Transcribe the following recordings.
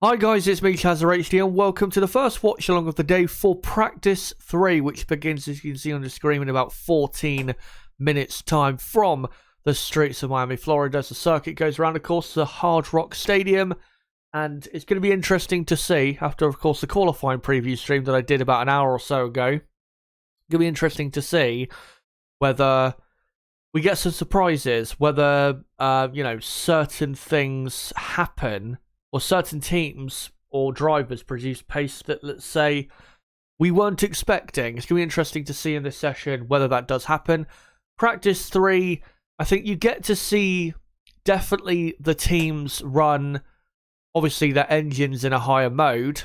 Hi guys, it's me, HD, and welcome to the first watch along of the day for Practice 3, which begins, as you can see on the screen, in about 14 minutes' time from the streets of Miami, Florida. As the circuit goes around, of course, the Hard Rock Stadium, and it's going to be interesting to see, after, of course, the qualifying preview stream that I did about an hour or so ago, it's going to be interesting to see whether we get some surprises, whether, certain things happen, or certain teams or drivers produce pace that, let's say, we weren't expecting. It's going to be interesting to see in this session whether that does happen. Practice 3, I think you get to see definitely the teams run, obviously, their engines in a higher mode.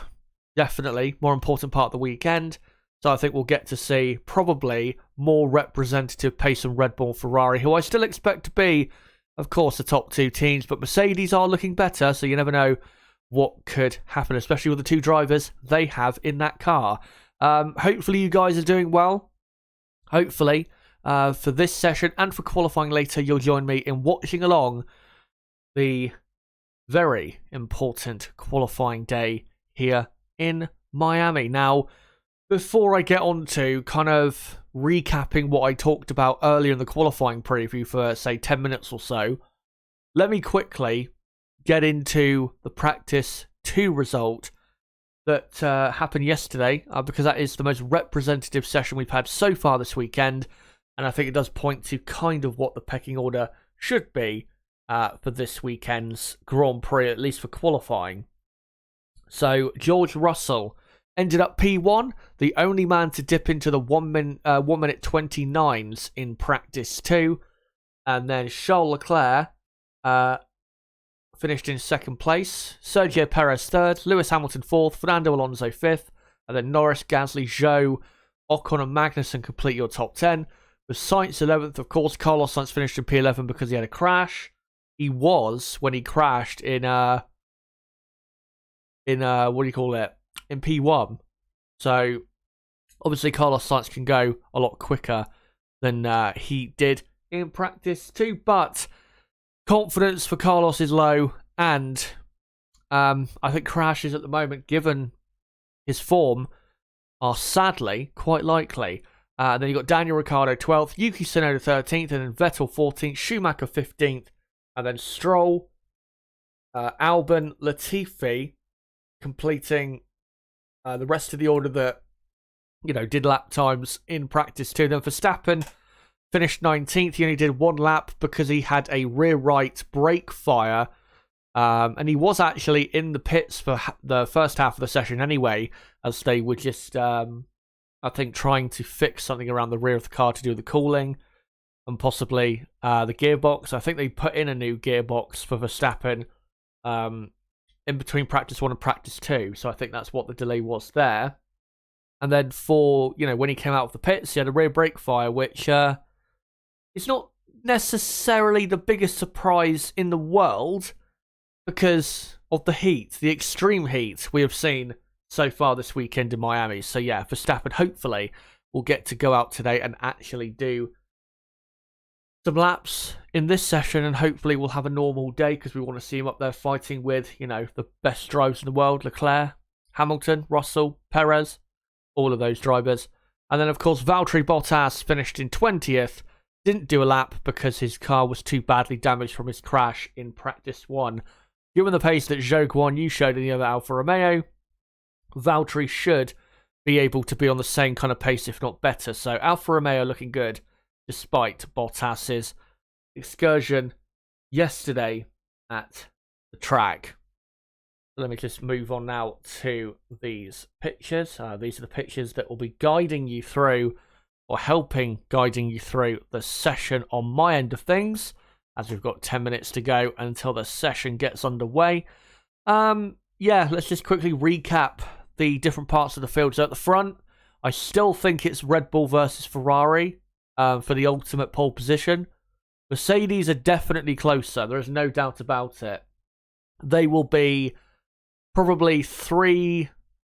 Definitely, more important part of the weekend. So I think we'll get to see probably more representative pace on Red Bull and Ferrari, who I still expect to be, of course, the top two teams, but Mercedes are looking better, so you never know what could happen, especially with the two drivers they have in that car. Hopefully you guys are doing well. Hopefully, for this session and for qualifying later, you'll join me in watching along the very important qualifying day here in Miami. Now, before I get on to kind of recapping what I talked about earlier in the qualifying preview for, say, 10 minutes or so, let me quickly get into the Practice 2 result that happened yesterday, because that is the most representative session we've had so far this weekend, and I think it does point to kind of what the pecking order should be for this weekend's Grand Prix, at least for qualifying. So, George Russell ended up P1, the only man to dip into the 1 minute 29s in Practice 2. And then Charles Leclerc finished in second place. Sergio Perez third. Lewis Hamilton fourth. Fernando Alonso fifth. And then Norris, Gasly, Zhou, Ocon and Magnussen complete your top 10. With Sainz 11th, of course. Carlos Sainz finished in P11 because he had a crash. He was, when he crashed, in what do you call it? In P1. So, obviously, Carlos Sainz can go a lot quicker than he did in Practice 2. But confidence for Carlos is low. And I think crashes at the moment, given his form, are sadly quite likely. Then you've got Daniel Ricciardo 12th, Yuki Tsunoda 13th, and then Vettel 14th, Schumacher 15th, and then Stroll, Albon, Latifi completing the rest of the order that, did lap times in Practice 2. Then Verstappen finished 19th. He only did one lap because he had a rear right brake fire. And he was actually in the pits for the first half of the session anyway, as they were just, I think, trying to fix something around the rear of the car to do the cooling and possibly the gearbox. I think they put in a new gearbox for Verstappen in between Practice 1 and Practice 2, so I think that's what the delay was there. And then for, when he came out of the pits, he had a rear brake fire, which is not necessarily the biggest surprise in the world because of the heat, the extreme heat we have seen so far this weekend in Miami. So yeah, Verstappen hopefully will get to go out today and actually do some laps in this session, and hopefully we'll have a normal day because we want to see him up there fighting with, the best drivers in the world: Leclerc, Hamilton, Russell, Perez, all of those drivers. And then, of course, Valtteri Bottas finished in 20th, didn't do a lap because his car was too badly damaged from his crash in Practice 1. Given the pace that Zhou Guan Yu showed in the other Alfa Romeo, Valtteri should be able to be on the same kind of pace, if not better. So Alfa Romeo looking good, despite Bottas's excursion yesterday at the track. Let me just move on now to these pictures. These are the pictures that will be guiding you through, or guiding you through the session on my end of things, as we've got 10 minutes to go until the session gets underway. Let's just quickly recap the different parts of the field. So at the front, I still think it's Red Bull versus Ferrari for the ultimate pole position. Mercedes are definitely closer. There is no doubt about it. They will be probably 3,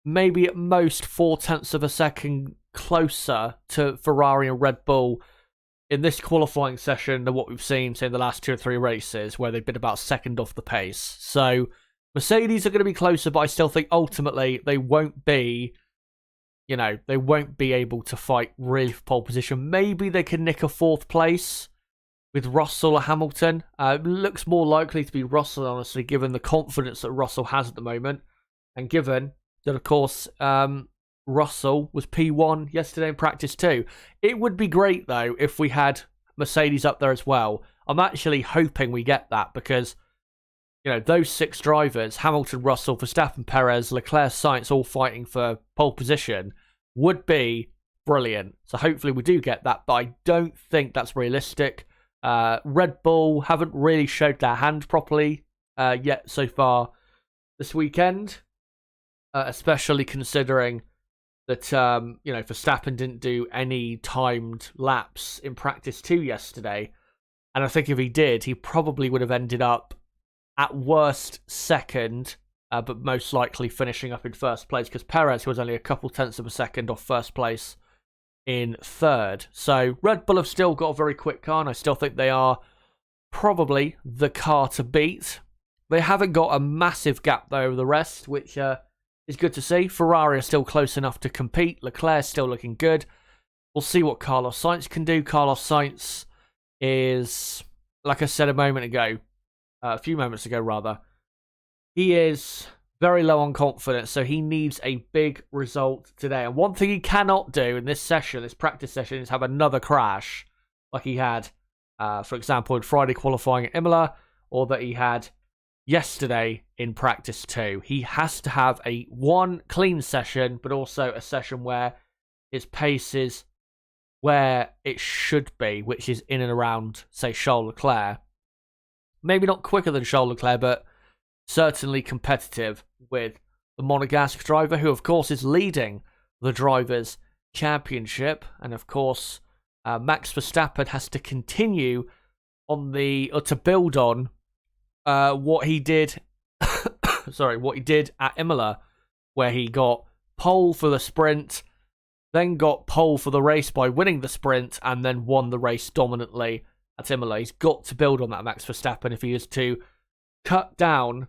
maybe at most 4/10 of a second closer to Ferrari and Red Bull in this qualifying session than what we've seen, say, in the last 2 or 3 races, where they've been about a second off the pace. So Mercedes are going to be closer, but I still think ultimately they won't be, they won't be able to fight really for pole position. Maybe they can nick a 4th place with Russell or Hamilton. It looks more likely to be Russell, honestly, given the confidence that Russell has at the moment. And given that, of course, Russell was P1 yesterday in practice too. It would be great, though, if we had Mercedes up there as well. I'm actually hoping we get that because, those 6 drivers, Hamilton, Russell, Verstappen, Perez, Leclerc, Sainz, all fighting for pole position, would be brilliant. So hopefully we do get that, but I don't think that's realistic. Red Bull haven't really showed their hand properly yet so far this weekend, especially considering that, Verstappen didn't do any timed laps in practice 2 yesterday. And I think if he did, he probably would have ended up at worst 2nd, but most likely finishing up in 1st place because Perez was only a couple tenths of a second off 1st place in 3rd. So Red Bull have still got a very quick car, and I still think they are probably the car to beat. They haven't got a massive gap, though, over the rest, which is good to see. Ferrari are still close enough to compete. Leclerc still looking good. We'll see what Carlos Sainz can do. Carlos Sainz is, like I said a few moments ago, rather, he is very low on confidence, so he needs a big result today. And one thing he cannot do in this practice session, is have another crash like he had, for example, in Friday qualifying at Imola, or that he had yesterday in practice 2. He has to have a clean session, but also a session where his pace is where it should be, which is in and around, say, Charles Leclerc. Maybe not quicker than Charles Leclerc, but certainly competitive with the Monegasque driver, who, of course, is leading the Drivers' Championship. And, of course, Max Verstappen has to continue to build on what he did at Imola, where he got pole for the sprint, then got pole for the race by winning the sprint, and then won the race dominantly at Imola. He's got to build on that, Max Verstappen, if he is to cut down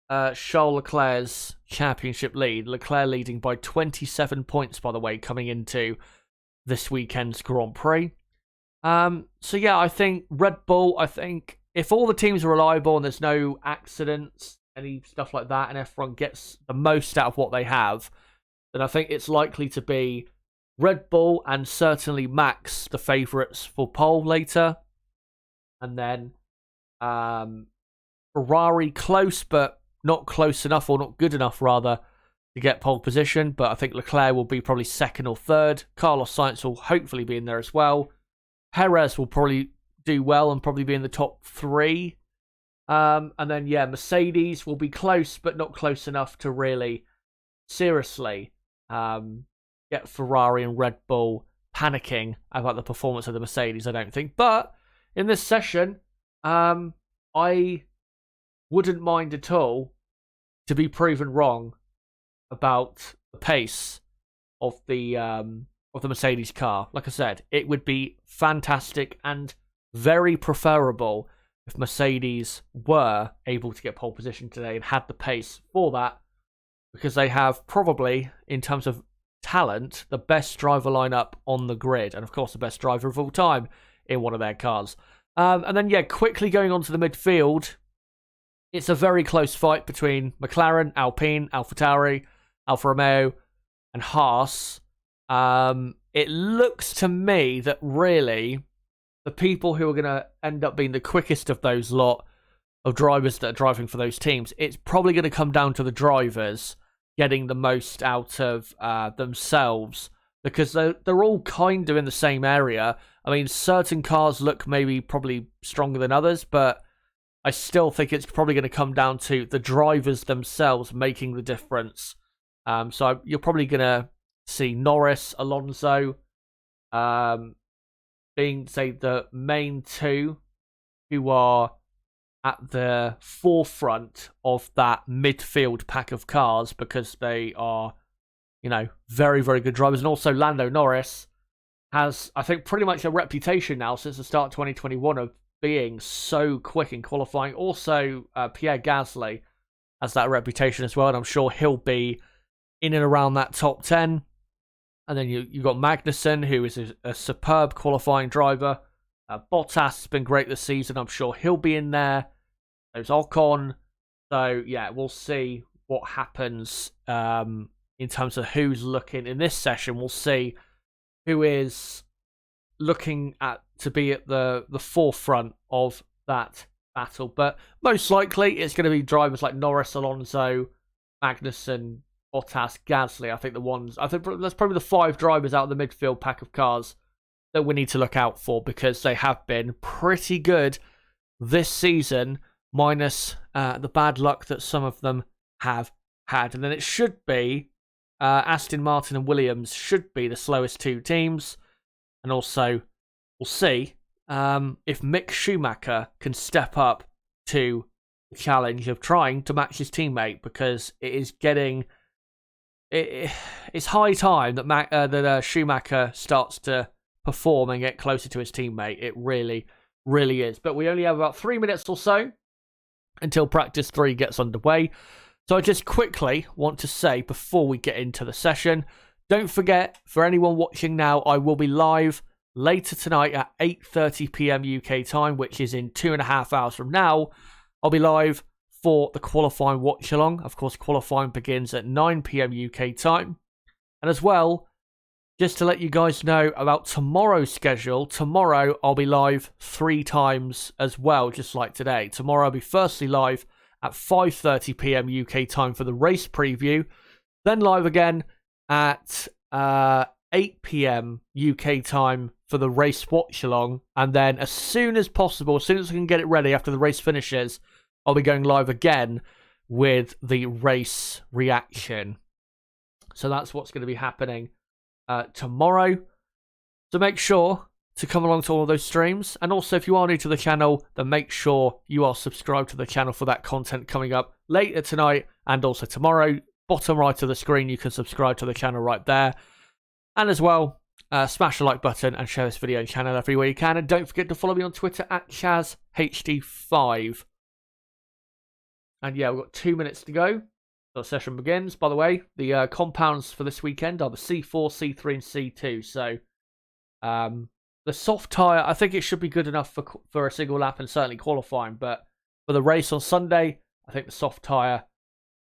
Charles Leclerc's championship lead. Leclerc leading by 27 points, by the way, coming into this weekend's Grand Prix. So yeah, I think Red Bull, if all the teams are reliable and there's no accidents, any stuff like that, and F1 gets the most out of what they have, then I think it's likely to be Red Bull and certainly Max, the favourites for pole later. And then Ferrari close, but not close enough, or not good enough, rather, to get pole position. But I think Leclerc will be probably 2nd or 3rd. Carlos Sainz will hopefully be in there as well. Perez will probably do well and probably be in the top 3. And then, Mercedes will be close, but not close enough to really seriously get Ferrari and Red Bull panicking about the performance of the Mercedes, I don't think. But in this session, I wouldn't mind at all to be proven wrong about the pace of the Mercedes car. Like I said, it would be fantastic and very preferable if Mercedes were able to get pole position today and had the pace for that, because they have probably, in terms of talent, the best driver lineup on the grid, and of course the best driver of all time in one of their cars. And then, quickly going on to the midfield, it's a very close fight between McLaren, Alpine, AlphaTauri, Alfa Romeo, and Haas. It looks to me that really the people who are going to end up being the quickest of those lot of drivers that are driving for those teams, it's probably going to come down to the drivers getting the most out of themselves, because they're all kind of in the same area. I mean, certain cars look probably stronger than others, but I still think it's probably going to come down to the drivers themselves making the difference. So you're probably going to see Norris, Alonso, being, say, the main 2 who are at the forefront of that midfield pack of cars, because they are, very, very good drivers. And also Lando Norris has, I think, pretty much a reputation now since the start of 2021 of being so quick in qualifying. Also, Pierre Gasly has that reputation as well, and I'm sure he'll be in and around that top 10. And then you got Magnussen, who is a superb qualifying driver. Bottas has been great this season. I'm sure he'll be in there. There's Ocon. So, yeah, we'll see what happens in terms of who's looking in this session. We'll see who is looking to be at the forefront of that battle. But most likely, it's going to be drivers like Norris, Alonso, Magnussen, Bottas, Gasly. I think that's probably the 5 drivers out of the midfield pack of cars that we need to look out for, because they have been pretty good this season, minus the bad luck that some of them have had. And then it should be Aston Martin and Williams should be the slowest 2 teams. And also, we'll see if Mick Schumacher can step up to the challenge of trying to match his teammate, because it is getting... It's high time that Schumacher starts to perform and get closer to his teammate. It really, really is. But we only have about 3 minutes or so until practice 3 gets underway. So I just quickly want to say before we get into the session, don't forget, for anyone watching now, I will be live later tonight at 8:30 p.m. UK time, which is in 2.5 hours from now. I'll be live for the qualifying watch-along. Of course, qualifying begins at 9 p.m. UK time. And as well, just to let you guys know about tomorrow's schedule, tomorrow I'll be live 3 times as well, just like today. Tomorrow I'll be firstly live at 5:30 p.m. UK time for the race preview, then live again at 8 p.m. UK time for the race watch-along, and then as soon as possible, as soon as I can get it ready after the race finishes, I'll be going live again with the race reaction. So that's what's going to be happening tomorrow. So make sure to come along to all of those streams. And also, if you are new to the channel, then make sure you are subscribed to the channel for that content coming up later tonight and also tomorrow. Bottom right of the screen, you can subscribe to the channel right there. And as well, smash the like button and share this video and channel everywhere you can. And don't forget to follow me on Twitter at ChazHD5. And yeah, we've got 2 minutes to go. The session begins. By the way, the compounds for this weekend are the C4, C3, and C2. So the soft tyre, I think it should be good enough for a single lap and certainly qualifying. But for the race on Sunday, I think the soft tyre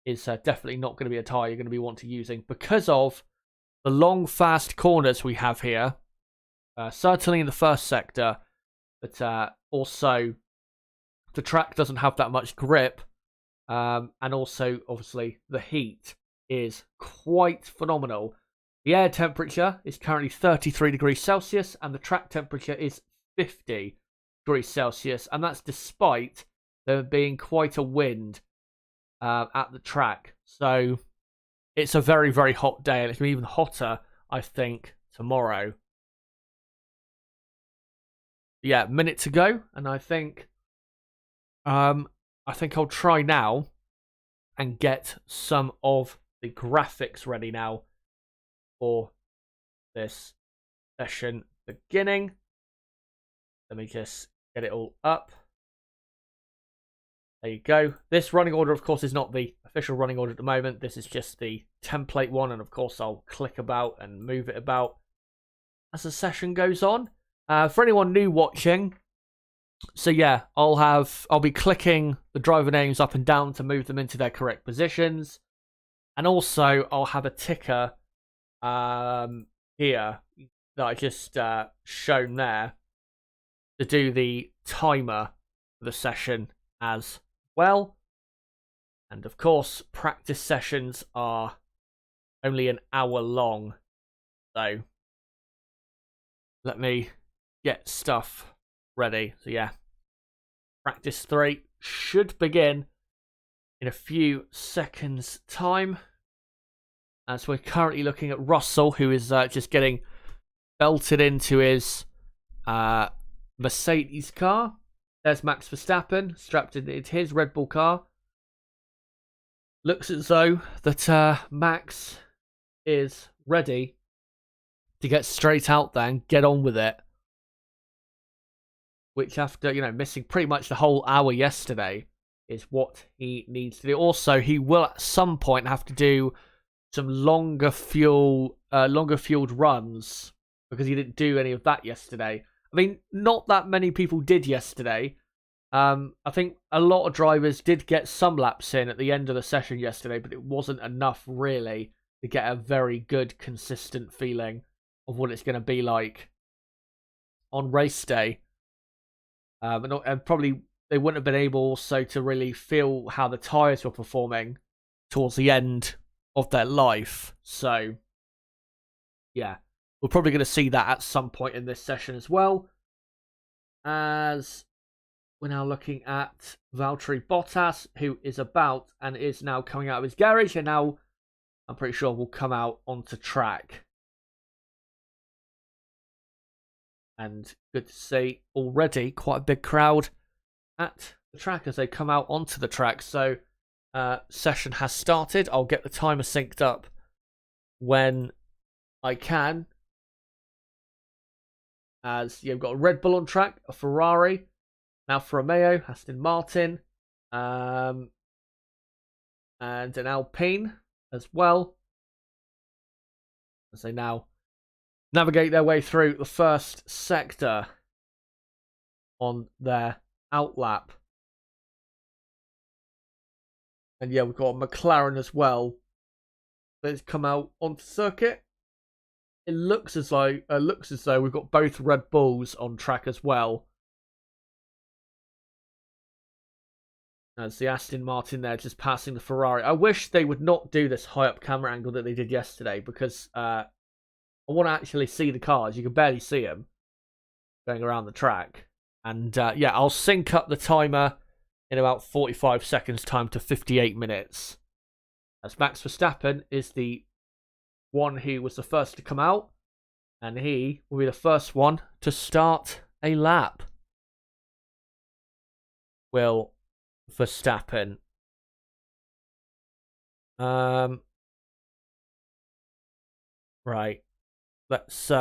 is definitely not going to be a tyre you're going to be wanting using because of the long, fast corners we have here. Certainly in the first sector, but also the track doesn't have that much grip. And also, obviously, the heat is quite phenomenal. The air temperature is currently 33 degrees Celsius, and the track temperature is 50 degrees Celsius, and that's despite there being quite a wind at the track. So it's a very, very hot day, and it's going to be even hotter, I think, tomorrow. Yeah, minute to go, and I think I'll try now and get some of the graphics ready now for this session beginning. Let me just get it all up. There you go. This running order, of course, is not the official running order at the moment. This is just the template one, and of course I'll click about and move it about as the session goes on. For anyone new watching, so yeah, I'll be clicking the driver names up and down to move them into their correct positions. And also I'll have a ticker here that I just shown there to do the timer for the session as well. And of course, practice sessions are only an hour long. So let me get stuff ready. So yeah, practice 3 should begin in a few seconds time, as we're currently looking at Russell, who is just getting belted into his Mercedes car. There's Max Verstappen strapped into his Red Bull car. Looks as though that Max is ready to get straight out there and get on with it. Which after, missing pretty much the whole hour yesterday, is what he needs to do. Also, he will at some point have to do some longer fueled runs because he didn't do any of that yesterday. I mean, not that many people did yesterday. I think a lot of drivers did get some laps in at the end of the session yesterday, but it wasn't enough really to get a very good, consistent feeling of what it's going to be like on race day. And probably they wouldn't have been able also to really feel how the tyres were performing towards the end of their life. So, yeah, we're probably going to see that at some point in this session as well. As we're now looking at Valtteri Bottas, who is about and is now coming out of his garage, and now I'm pretty sure will come out onto track. And good to see already quite a big crowd at the track as they come out onto the track. So session has started. I'll get the timer synced up when I can. As you've got a Red Bull on track, a Ferrari, Alfa Romeo, Aston Martin, and an Alpine as well, as they now navigate their way through the first sector on their outlap. And yeah, we've got a McLaren as well that's come out onto circuit. It looks as though we've got both Red Bulls on track as well. As the Aston Martin there just passing the Ferrari. I wish they would not do this high up camera angle that they did yesterday, because I want to actually see the cars. You can barely see them going around the track. And yeah, I'll sync up the timer in about 45 seconds time to 58 minutes. As Max Verstappen is the one who was the first to come out, and he will be the first one to start a lap. Will Verstappen. Right. Let's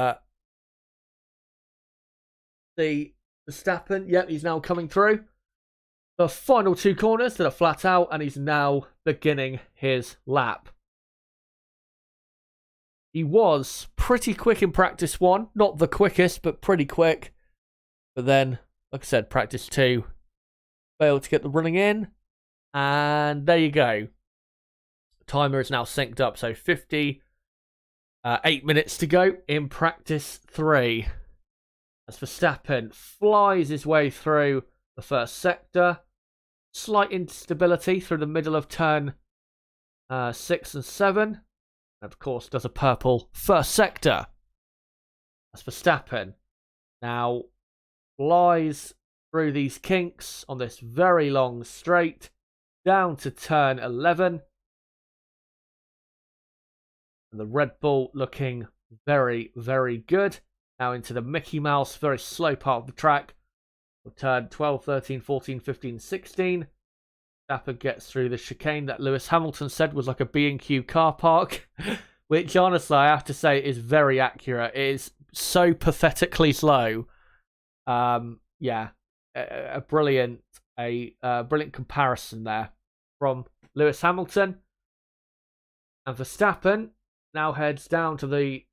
see Verstappen. Yep, he's now coming through the final two corners that are flat out, and he's now beginning his lap. He was pretty quick in practice one. Not the quickest, but pretty quick. But then, like I said, practice two, failed to get the running in. And there you go. The timer is now synced up. So 58 minutes to go in practice three. As Verstappen flies his way through the first sector. Slight instability through the middle of turn 6 and 7. And of course, does a purple first sector. As Verstappen now flies through these kinks on this very long straight down to turn 11. And the Red Bull looking very, very good. Now into the Mickey Mouse, very slow part of the track. We'll turn 12, 13, 14, 15, 16. Verstappen gets through the chicane that Lewis Hamilton said was like a B&Q car park. Which, honestly, I have to say is very accurate. It is so pathetically slow. Yeah, a brilliant comparison there from Lewis Hamilton. And Verstappen now heads down to the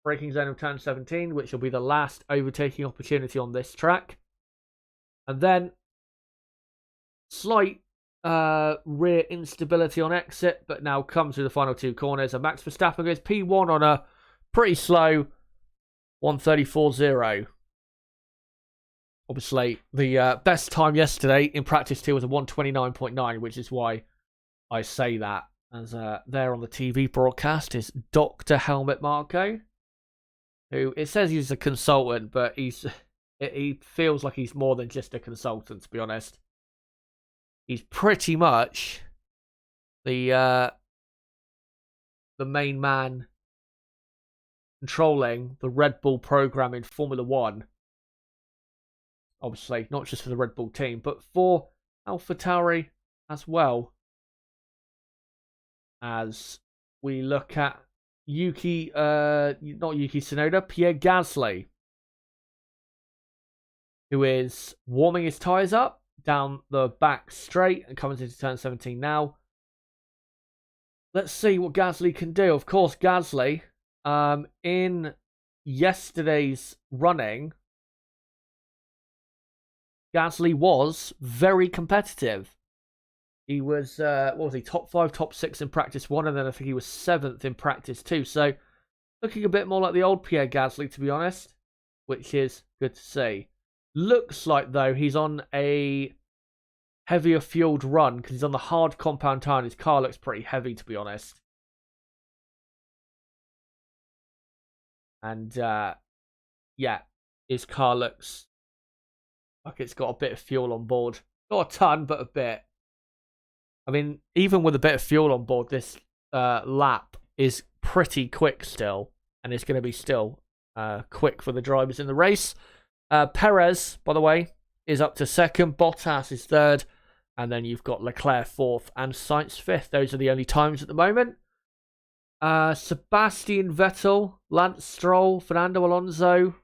braking zone of turn 17, which will be the last overtaking opportunity on this track. And then slight rear instability on exit, but now comes through the final two corners. And Max Verstappen goes P1 on a pretty slow 1:34.0. Obviously, the best time yesterday in practice 2 was a 1:29.9, which is why I say that. As there on the TV broadcast is Dr. Helmut Marko, who it says he's a consultant, but he feels like he's more than just a consultant, to be honest. He's pretty much the main man controlling the Red Bull program in Formula 1. Obviously, not just for the Red Bull team, but for AlphaTauri as well. As we look at not Yuki Tsunoda, Pierre Gasly, who is warming his tyres up, down the back straight and comes into turn 17 now. Let's see what Gasly can do. Of course, Gasly, in yesterday's running, Gasly was very competitive. He was, what was he, top 5, top 6 in practice 1, and then I think he was 7th in practice 2. So, looking a bit more like the old Pierre Gasly, to be honest, which is good to see. Looks like, though, he's on a heavier fueled run because he's on the hard compound tyre and his car looks pretty heavy, to be honest. And, yeah, his car looks like it's got a bit of fuel on board. Not a ton, but a bit. I mean, even with a bit of fuel on board, this lap is pretty quick still. And it's going to be still quick for the drivers in the race. Perez, by the way, is up to 2nd. Bottas is 3rd. And then you've got Leclerc 4th and Sainz 5th. Those are the only times at the moment. Sebastian Vettel, Lance Stroll, Fernando Alonso.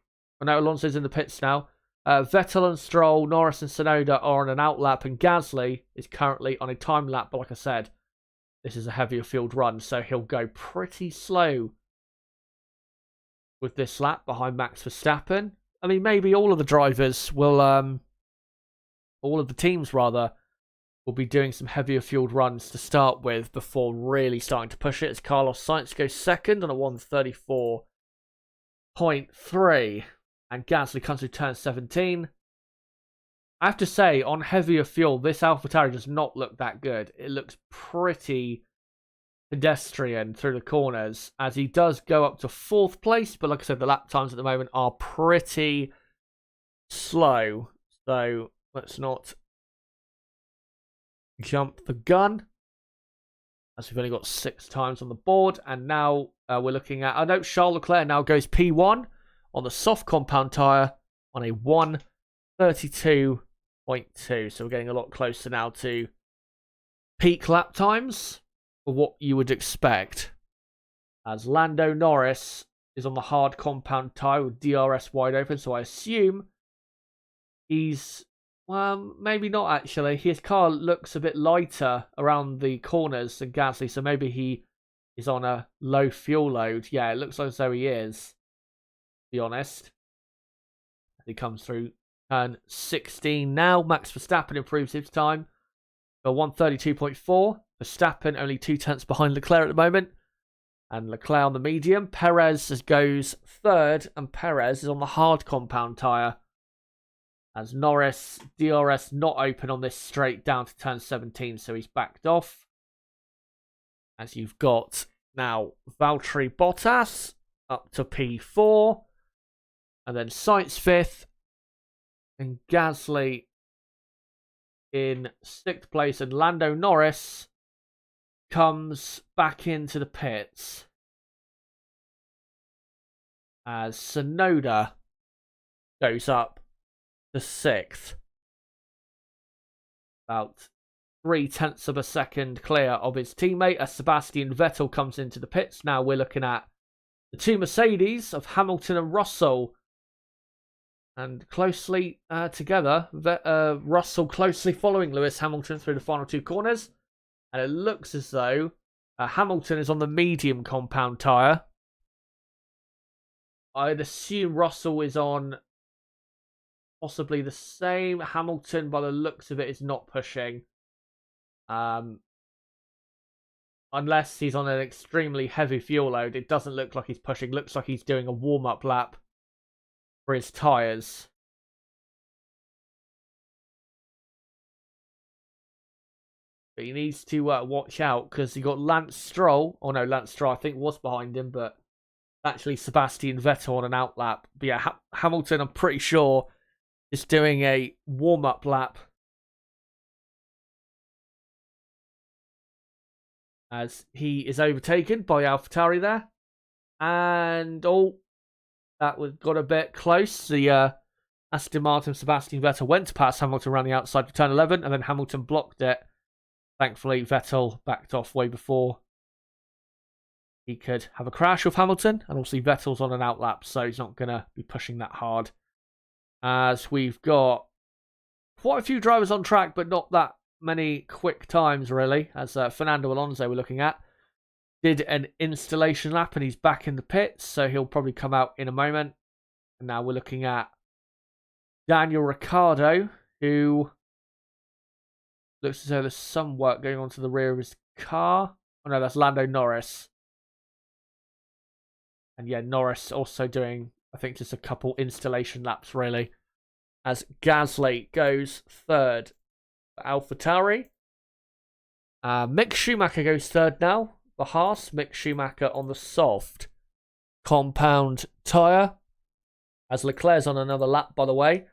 I know Alonso's in the pits now. Vettel and Stroll, Norris and Tsunoda are on an outlap, and Gasly is currently on a time lap. But like I said, this is a heavier field run, so he'll go pretty slow with this lap behind Max Verstappen. I mean, maybe all of the drivers will, all of the teams rather, will be doing some heavier fueled runs to start with before really starting to push it. As Carlos Sainz goes 2nd on a 1:34.3. And Gasly comes to turn 17. I have to say, on heavier fuel, this AlphaTauri does not look that good. It looks pretty pedestrian through the corners, as he does go up to 4th place. But like I said, the lap times at the moment are pretty slow. So let's not jump the gun, as we've only got 6 times on the board. And now we're looking at... I know Charles Leclerc now goes P1. On the soft compound tyre on a 1:32.2. So we're getting a lot closer now to peak lap times for what you would expect. As Lando Norris is on the hard compound tyre with DRS wide open. So I assume he's, well, maybe not actually. His car looks a bit lighter around the corners than Gasly. So maybe he is on a low fuel load. Yeah, it looks like as though he is. Be honest. He comes through turn 16 now. Max Verstappen improves his time for 1:32.4. Verstappen only 2 tenths behind Leclerc at the moment. And Leclerc on the medium. Perez goes 3rd, and Perez is on the hard compound tyre. As Norris, DRS not open on this straight down to turn 17, so he's backed off. As you've got now Valtteri Bottas up to P4. And then Sainz 5th. And Gasly in 6th place. And Lando Norris comes back into the pits. As Tsunoda goes up to 6th. About 0.3 of a second clear of his teammate. As Sebastian Vettel comes into the pits. Now we're looking at the 2 Mercedes of Hamilton and Russell. And closely together, Russell closely following Lewis Hamilton through the final 2 corners. And it looks as though Hamilton is on the medium compound tyre. I'd assume Russell is on possibly the same. Hamilton, by the looks of it, is not pushing. Unless he's on an extremely heavy fuel load. It doesn't look like he's pushing. Looks like he's doing a warm-up lap for his tyres. But he needs to watch out, because he got Lance Stroll. Oh no, Lance Stroll I think was behind him, but actually Sebastian Vettel on an outlap. But yeah, Hamilton, I'm pretty sure, is doing a warm-up lap. As he is overtaken by AlphaTauri there. And, that got a bit close. The Aston Martin Sebastian Vettel went to pass Hamilton around the outside for turn 11, and then Hamilton blocked it. Thankfully, Vettel backed off way before he could have a crash with Hamilton. And obviously, Vettel's on an outlap, so he's not going to be pushing that hard. As we've got quite a few drivers on track, but not that many quick times, really, as Fernando Alonso we're looking at. Did an installation lap, and he's back in the pits, so he'll probably come out in a moment. And now we're looking at Daniel Ricciardo, who looks as though there's some work going on to the rear of his car. Oh no, that's Lando Norris. And yeah, Norris also doing, I think, just a couple installation laps, really. As Gasly goes third for AlphaTauri. Mick Schumacher goes third now for Haas. Mick Schumacher on the soft compound tyre. As Leclerc's on another lap, by the way.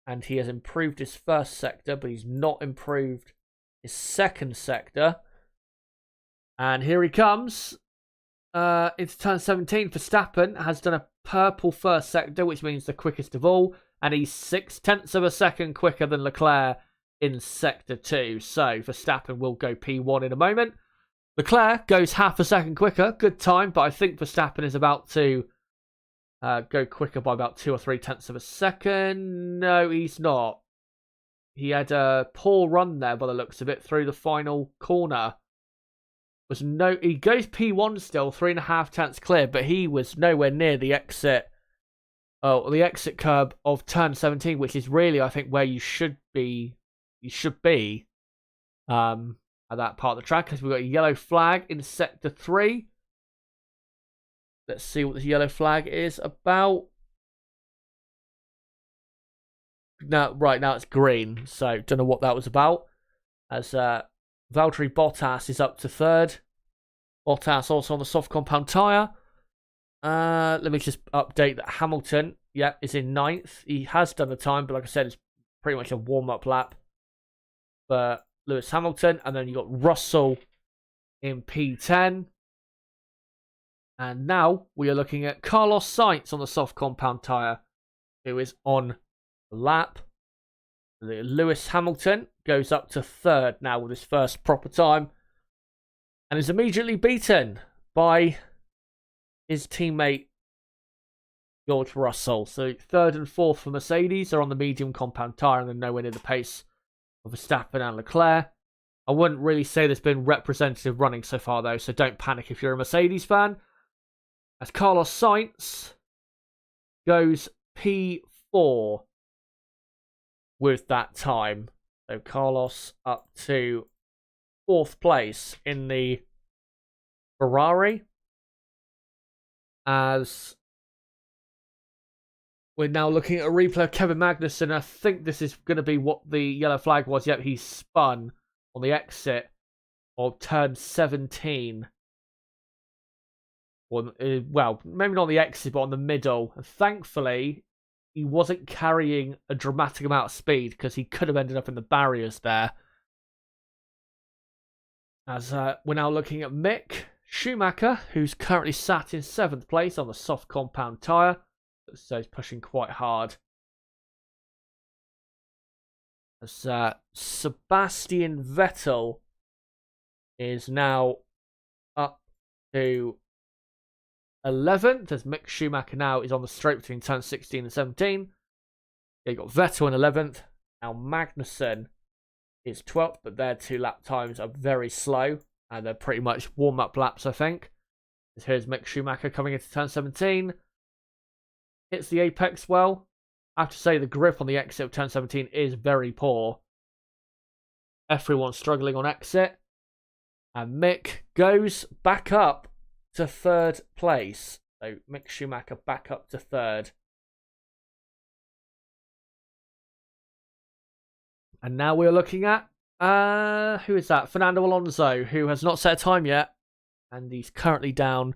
And he has improved his first sector, but he's not improved his second sector. And here he comes. Into turn 17. Verstappen has done a purple first sector, which means the quickest of all. And he's 0.6 of a second quicker than Leclerc in sector 2. So Verstappen will go P1 in a moment. Leclerc goes half a second quicker. Good time, but I think Verstappen is about to go quicker by about 2 or 3 tenths of a second. No, he's not. He had a poor run there by the looks of it through the final corner. He goes P1 still, 3.5 tenths clear, but he was nowhere near the exit. Oh, the exit curb of turn 17, which is really, I think, where you should be. You should be at that part of the track, because we've got a yellow flag in sector 3. Let's see what this yellow flag is about. Now, right now it's green, so don't know what that was about. As Valtteri Bottas is up to third. Bottas also on the soft compound tyre. Let me just update that Hamilton, is in 9th. He has done the time, but like I said, it's pretty much a warm-up lap for Lewis Hamilton. And then you got Russell in P10. And now we are looking at Carlos Sainz on the soft compound tyre, who is on the lap. Lewis Hamilton goes up to third now with his first proper time, and is immediately beaten by his teammate George Russell. So third and fourth for Mercedes are on the medium compound tyre, and then nowhere near the pace of Verstappen and Leclerc. I wouldn't really say there's been representative running so far, though, so don't panic if you're a Mercedes fan. As Carlos Sainz goes P4 with that time. So Carlos up to 4th place in the Ferrari. As we're now looking at a replay of Kevin Magnussen. I think this is going to be what the yellow flag was. Yep, he spun on the exit of turn 17. Well, maybe not the exit, but on the middle. And thankfully, he wasn't carrying a dramatic amount of speed, because he could have ended up in the barriers there. As we're now looking at Mick Schumacher, who's currently sat in 7th place on the soft compound tyre. So he's pushing quite hard. As Sebastian Vettel is now up to 11th, as Mick Schumacher now is on the straight between turns 16 and 17. You got Vettel in 11th. Now Magnussen is 12th, but their 2 lap times are very slow, and they're pretty much warm-up laps, I think. As here's Mick Schumacher coming into turn 17. Hits the apex well. I have to say the grip on the exit of turn 17 is very poor. Everyone's struggling on exit. And Mick goes back up to 3rd place. So Mick Schumacher back up to 3rd. And now we're looking at who is that? Fernando Alonso, who has not set a time yet, and he's currently down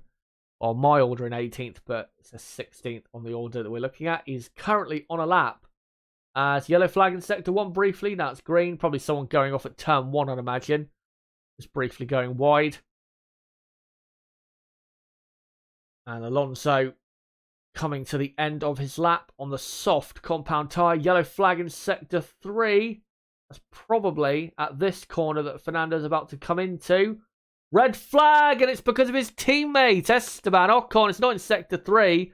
on my order in 18th, but it's a 16th on the order that we're looking at. He's currently on a lap. It's yellow flag in sector 1 briefly. Now it's green. Probably someone going off at turn 1, I'd imagine. Just briefly going wide. And Alonso coming to the end of his lap on the soft compound tyre. Yellow flag in sector 3. That's probably at this corner that Fernando's about to come into. Red flag, and it's because of his teammate, Esteban Ocon. It's not in sector 3.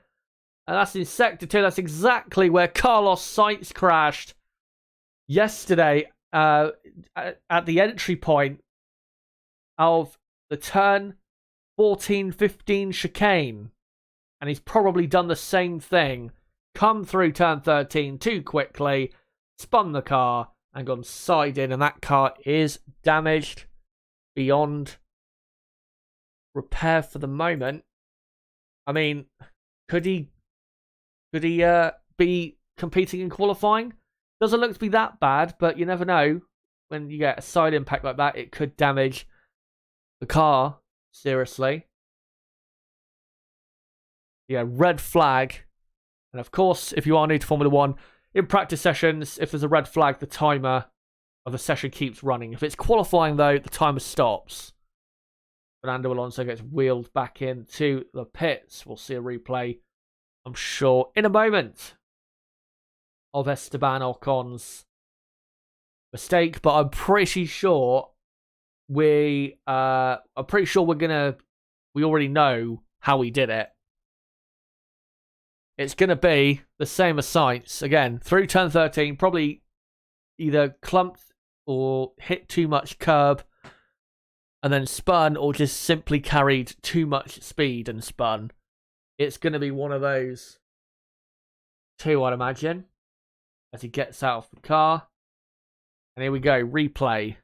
And that's in sector 2. That's exactly where Carlos Sainz crashed. yesterday at the entry point of the turn 14-15 chicane, and he's probably done the same thing. Come through turn 13 too quickly, spun the car, and gone side in, and that car is damaged beyond repair for the moment. I mean, could he be competing in qualifying? Doesn't look to be that bad, but you never know. When you get a side impact like that, it could damage the car seriously. Yeah, red flag. And of course, if you are new to Formula 1, in practice sessions, if there's a red flag, the timer of the session keeps running. If it's qualifying, though, the timer stops. Fernando Alonso gets wheeled back into the pits. We'll see a replay, I'm sure, in a moment of Esteban Ocon's mistake. But I'm pretty sure we already know how he did it. It's going to be the same as Sainz. Again, through turn 13, probably either clumped or hit too much curb and then spun, or just simply carried too much speed and spun. It's going to be one of those two, I'd imagine, as he gets out of the car. And here we go, replay.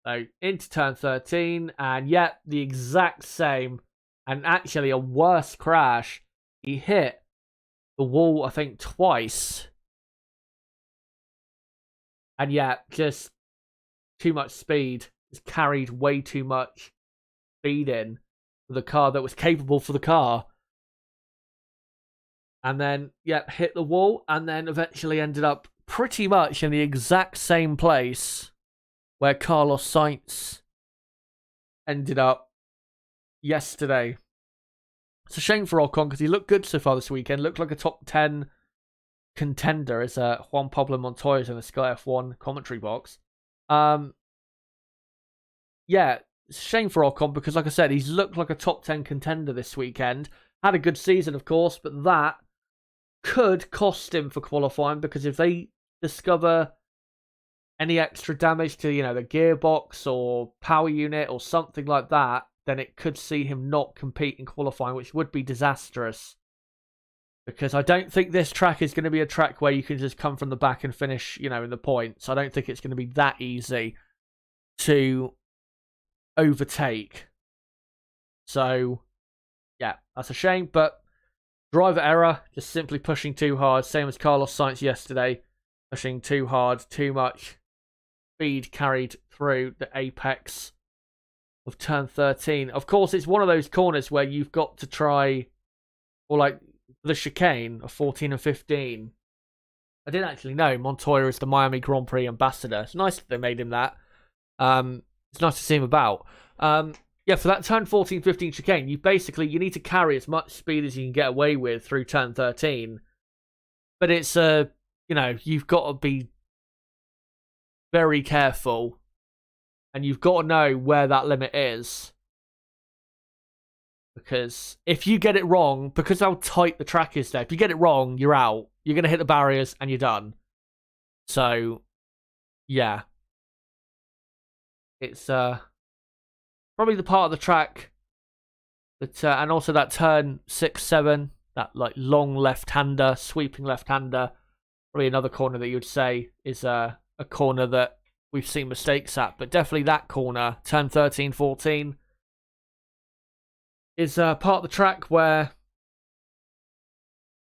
So into turn 13, and yet the exact same, and actually a worse crash. He hit the wall, I think, twice. And yet, just too much speed. Just carried way too much speed in for the car that was capable for the car. And then, yeah, hit the wall, and then eventually ended up pretty much in the exact same place where Carlos Sainz ended up yesterday. It's a shame for Ocon because he looked good so far this weekend. Looked like a top 10 contender, as Juan Pablo Montoya is in the Sky F1 commentary box. Yeah, it's a shame for Ocon because, like I said, he's looked like a top 10 contender this weekend. Had a good season, of course, but that could cost him for qualifying, because if they discover any extra damage to, the gearbox or power unit or something like that, then it could see him not compete in qualifying, which would be disastrous. Because I don't think this track is going to be a track where you can just come from the back and finish, in the points. I don't think it's going to be that easy to overtake. So, yeah, that's a shame. But driver error, just simply pushing too hard. Same as Carlos Sainz yesterday. Pushing too hard, too much speed carried through the apex of turn 13. Of course, it's one of those corners where you've got to try, or like the chicane of 14 and 15. I didn't actually know Montoya is the Miami Grand Prix ambassador. It's nice that they made him that. It's nice to see him about. Yeah, for that turn 14-15 chicane, you need to carry as much speed as you can get away with through turn 13. But it's you've got to be very careful. And you've got to know where that limit is. Because if you get it wrong, because how tight the track is there, if you get it wrong, you're out. You're going to hit the barriers and you're done. So, yeah. It's probably the part of the track that, and also that turn 6-7, that like long left-hander, sweeping left-hander. Probably another corner that you'd say is a corner that we've seen mistakes at, but definitely that corner, turn 13-14, is part of the track where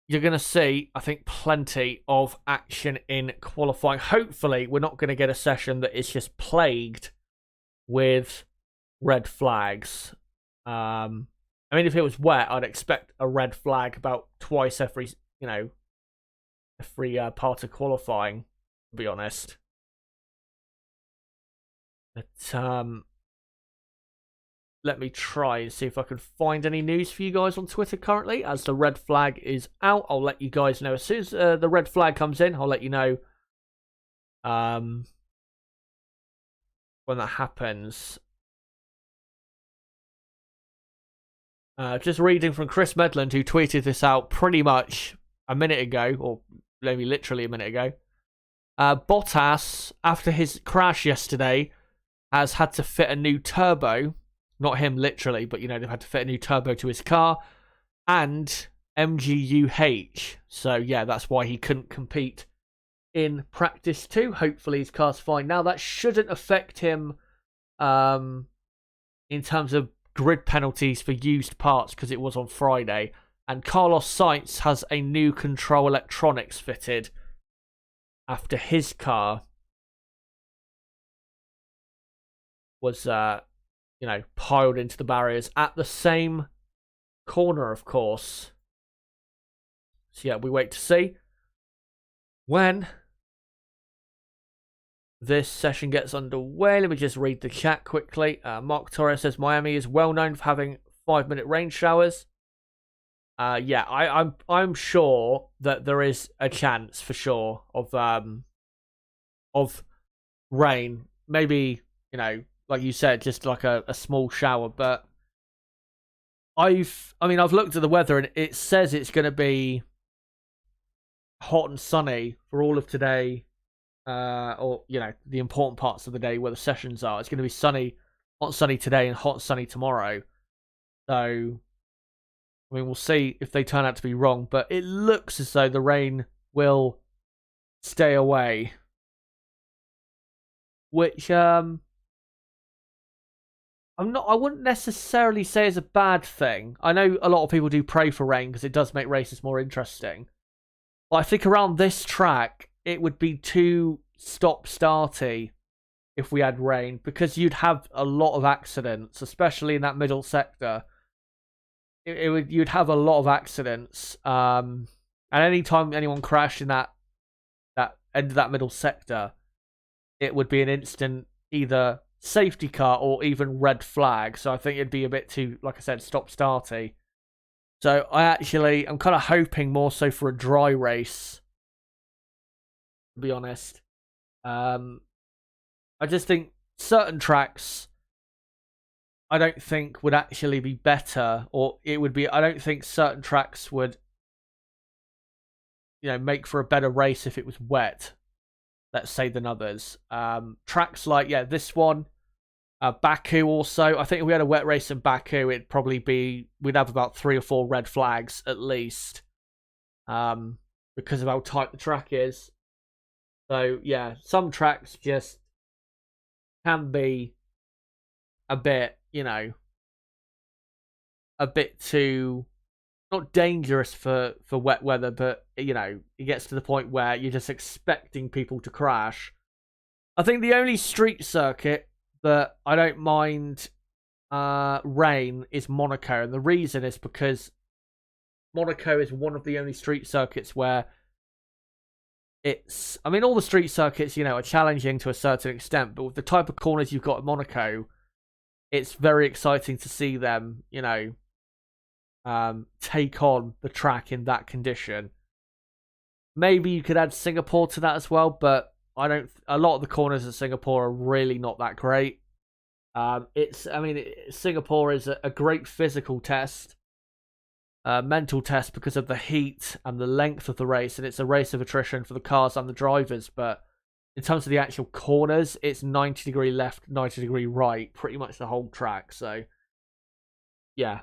you're going to see, I think, plenty of action in qualifying. Hopefully, we're not going to get a session that is just plagued with red flags. I mean, if it was wet, I'd expect a red flag about twice every part of qualifying, to be honest. But, let me try and see if I can find any news for you guys on Twitter currently. As the red flag is out, I'll let you guys know. As soon as the red flag comes in, I'll let you know when that happens. Just reading from Chris Medland, who tweeted this out pretty much a minute ago, or maybe literally a minute ago. Bottas, after his crash yesterday, has had to fit a new turbo. Not him literally, but they've had to fit a new turbo to his car. And MGUH. So yeah, that's why he couldn't compete in practice 2. Hopefully his car's fine. Now that shouldn't affect him in terms of grid penalties for used parts, because it was on Friday. And Carlos Sainz has a new control electronics fitted after his car was piled into the barriers at the same corner, of course. So yeah, we wait to see when this session gets underway. Let me just read the chat quickly. Mark Torres says Miami is well known for having 5-minute rain showers. Yeah, I'm sure that there is a chance for sure of rain. Maybe, like you said, just like a small shower. But I've looked at the weather and it says it's going to be hot and sunny for all of today, or the important parts of the day where the sessions are. It's going to be sunny, hot and sunny today, and hot and sunny tomorrow. So, we'll see if they turn out to be wrong, but it looks as though the rain will stay away, which I wouldn't necessarily say is a bad thing. I know a lot of people do pray for rain because it does make races more interesting. But I think around this track, it would be too stop-starty if we had rain, because you'd have a lot of accidents, especially in that middle sector. You'd have a lot of accidents. And any time anyone crashed in that end of that middle sector, it would be an instant either safety car or even red flag. So I think it'd be a bit too, like I said, stop-starty. So I'm kind of hoping more so for a dry race, to be honest. I just think certain tracks I don't think would actually be better, or it would be, I don't think certain tracks would, make for a better race if it was wet, let's say, than others. Tracks like, this one, Baku also. I think if we had a wet race in Baku, we'd have about 3 or 4 red flags at least, because of how tight the track is. So yeah, some tracks just can be a bit, a bit too, not dangerous for wet weather, but it gets to the point where you're just expecting people to crash. I think the only street circuit that I don't mind rain is Monaco, and the reason is because Monaco is one of the only street circuits where all the street circuits, are challenging to a certain extent, but with the type of corners you've got at Monaco, it's very exciting to see them, take on the track in that condition. Maybe you could add Singapore to that as well, but a lot of the corners at Singapore are really not that great. Singapore is a great physical test, mental test, because of the heat and the length of the race, and it's a race of attrition for the cars and the drivers. But in terms of the actual corners, it's 90-degree left, 90-degree right, pretty much the whole track. So, yeah.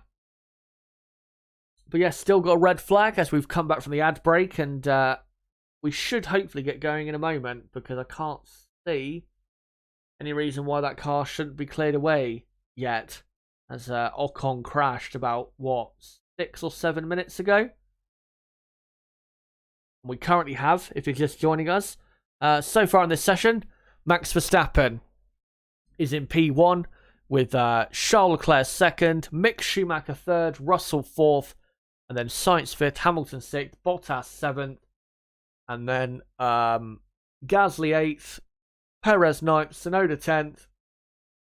But yeah, still got a red flag as we've come back from the ad break, and we should hopefully get going in a moment, because I can't see any reason why that car shouldn't be cleared away yet, as Ocon crashed about, 6 or 7 minutes ago. We currently have, if you're just joining us, so far in this session, Max Verstappen is in P1 with Charles Leclerc second, Mick Schumacher third, Russell fourth, and then Sainz fifth, Hamilton sixth, Bottas seventh, and then Gasly eighth, Perez ninth, Tsunoda 10th,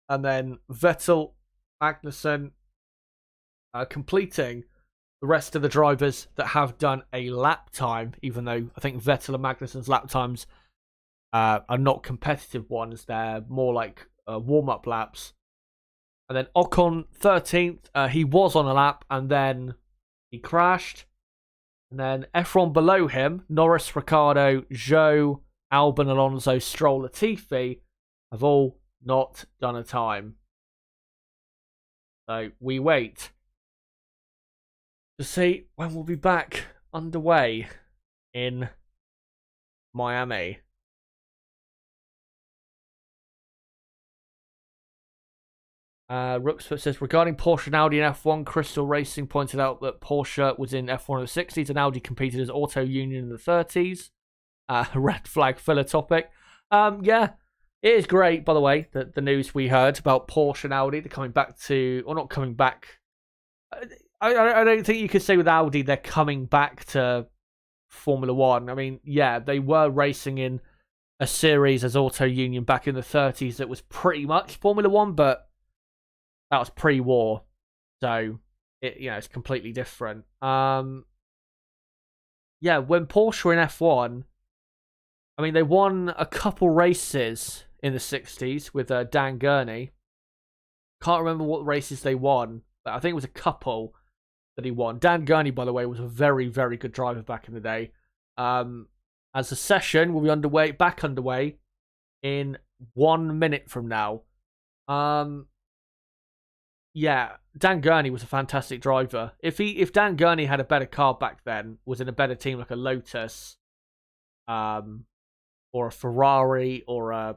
and then Vettel, Magnussen completing the rest of the drivers that have done a lap time, even though I think Vettel and Magnussen's lap times are not competitive ones. They're more like warm-up laps. And then Ocon 13th, he was on a lap and then he crashed. And then F1 below him, Norris, Ricciardo, Zhou, Albon, Alonso, Stroll, Latifi have all not done a time. So we wait to see when we'll be back underway in Miami. Rooksfoot says, regarding Porsche and Audi in F1, Crystal Racing pointed out that Porsche was in F1 in the 60s and Audi competed as Auto Union in the 30s. Red flag filler topic. Yeah, it is great, by the way, the news we heard about Porsche and Audi. They're coming back to, or not coming back. I don't think you could say with Audi they're coming back to Formula One. I mean, yeah, they were racing in a series as Auto Union back in the 30s that was pretty much Formula One, but that was pre-war, so it's completely different. Yeah, when Porsche were in F1, I mean, they won a couple races in the 60s with Dan Gurney. Can't remember what races they won, but I think it was a couple that he won. Dan Gurney, by the way, was a very, very good driver back in the day. As the session will be back underway in 1 minute from now. Yeah, Dan Gurney was a fantastic driver. If Dan Gurney had a better car back then, was in a better team like a Lotus, or a Ferrari, or a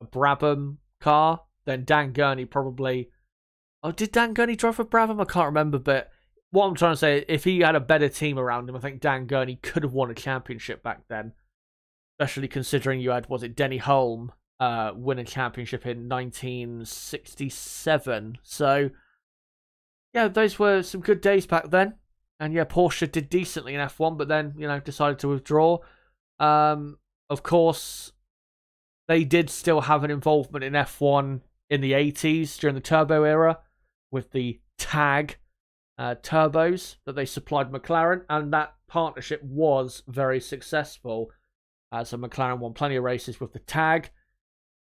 Brabham car, then Dan Gurney probably. Oh, did Dan Gurney drive for Brabham? I can't remember, but what I'm trying to say, if he had a better team around him, I think Dan Gurney could have won a championship back then. Especially considering you had, was it Denny Hulme win a championship in 1967. So, yeah, those were some good days back then. And yeah, Porsche did decently in F1, but then, decided to withdraw. Of course, they did still have an involvement in F1 in the 80s during the turbo era with the TAG turbos that they supplied McLaren, and that partnership was very successful. So McLaren won plenty of races with the TAG,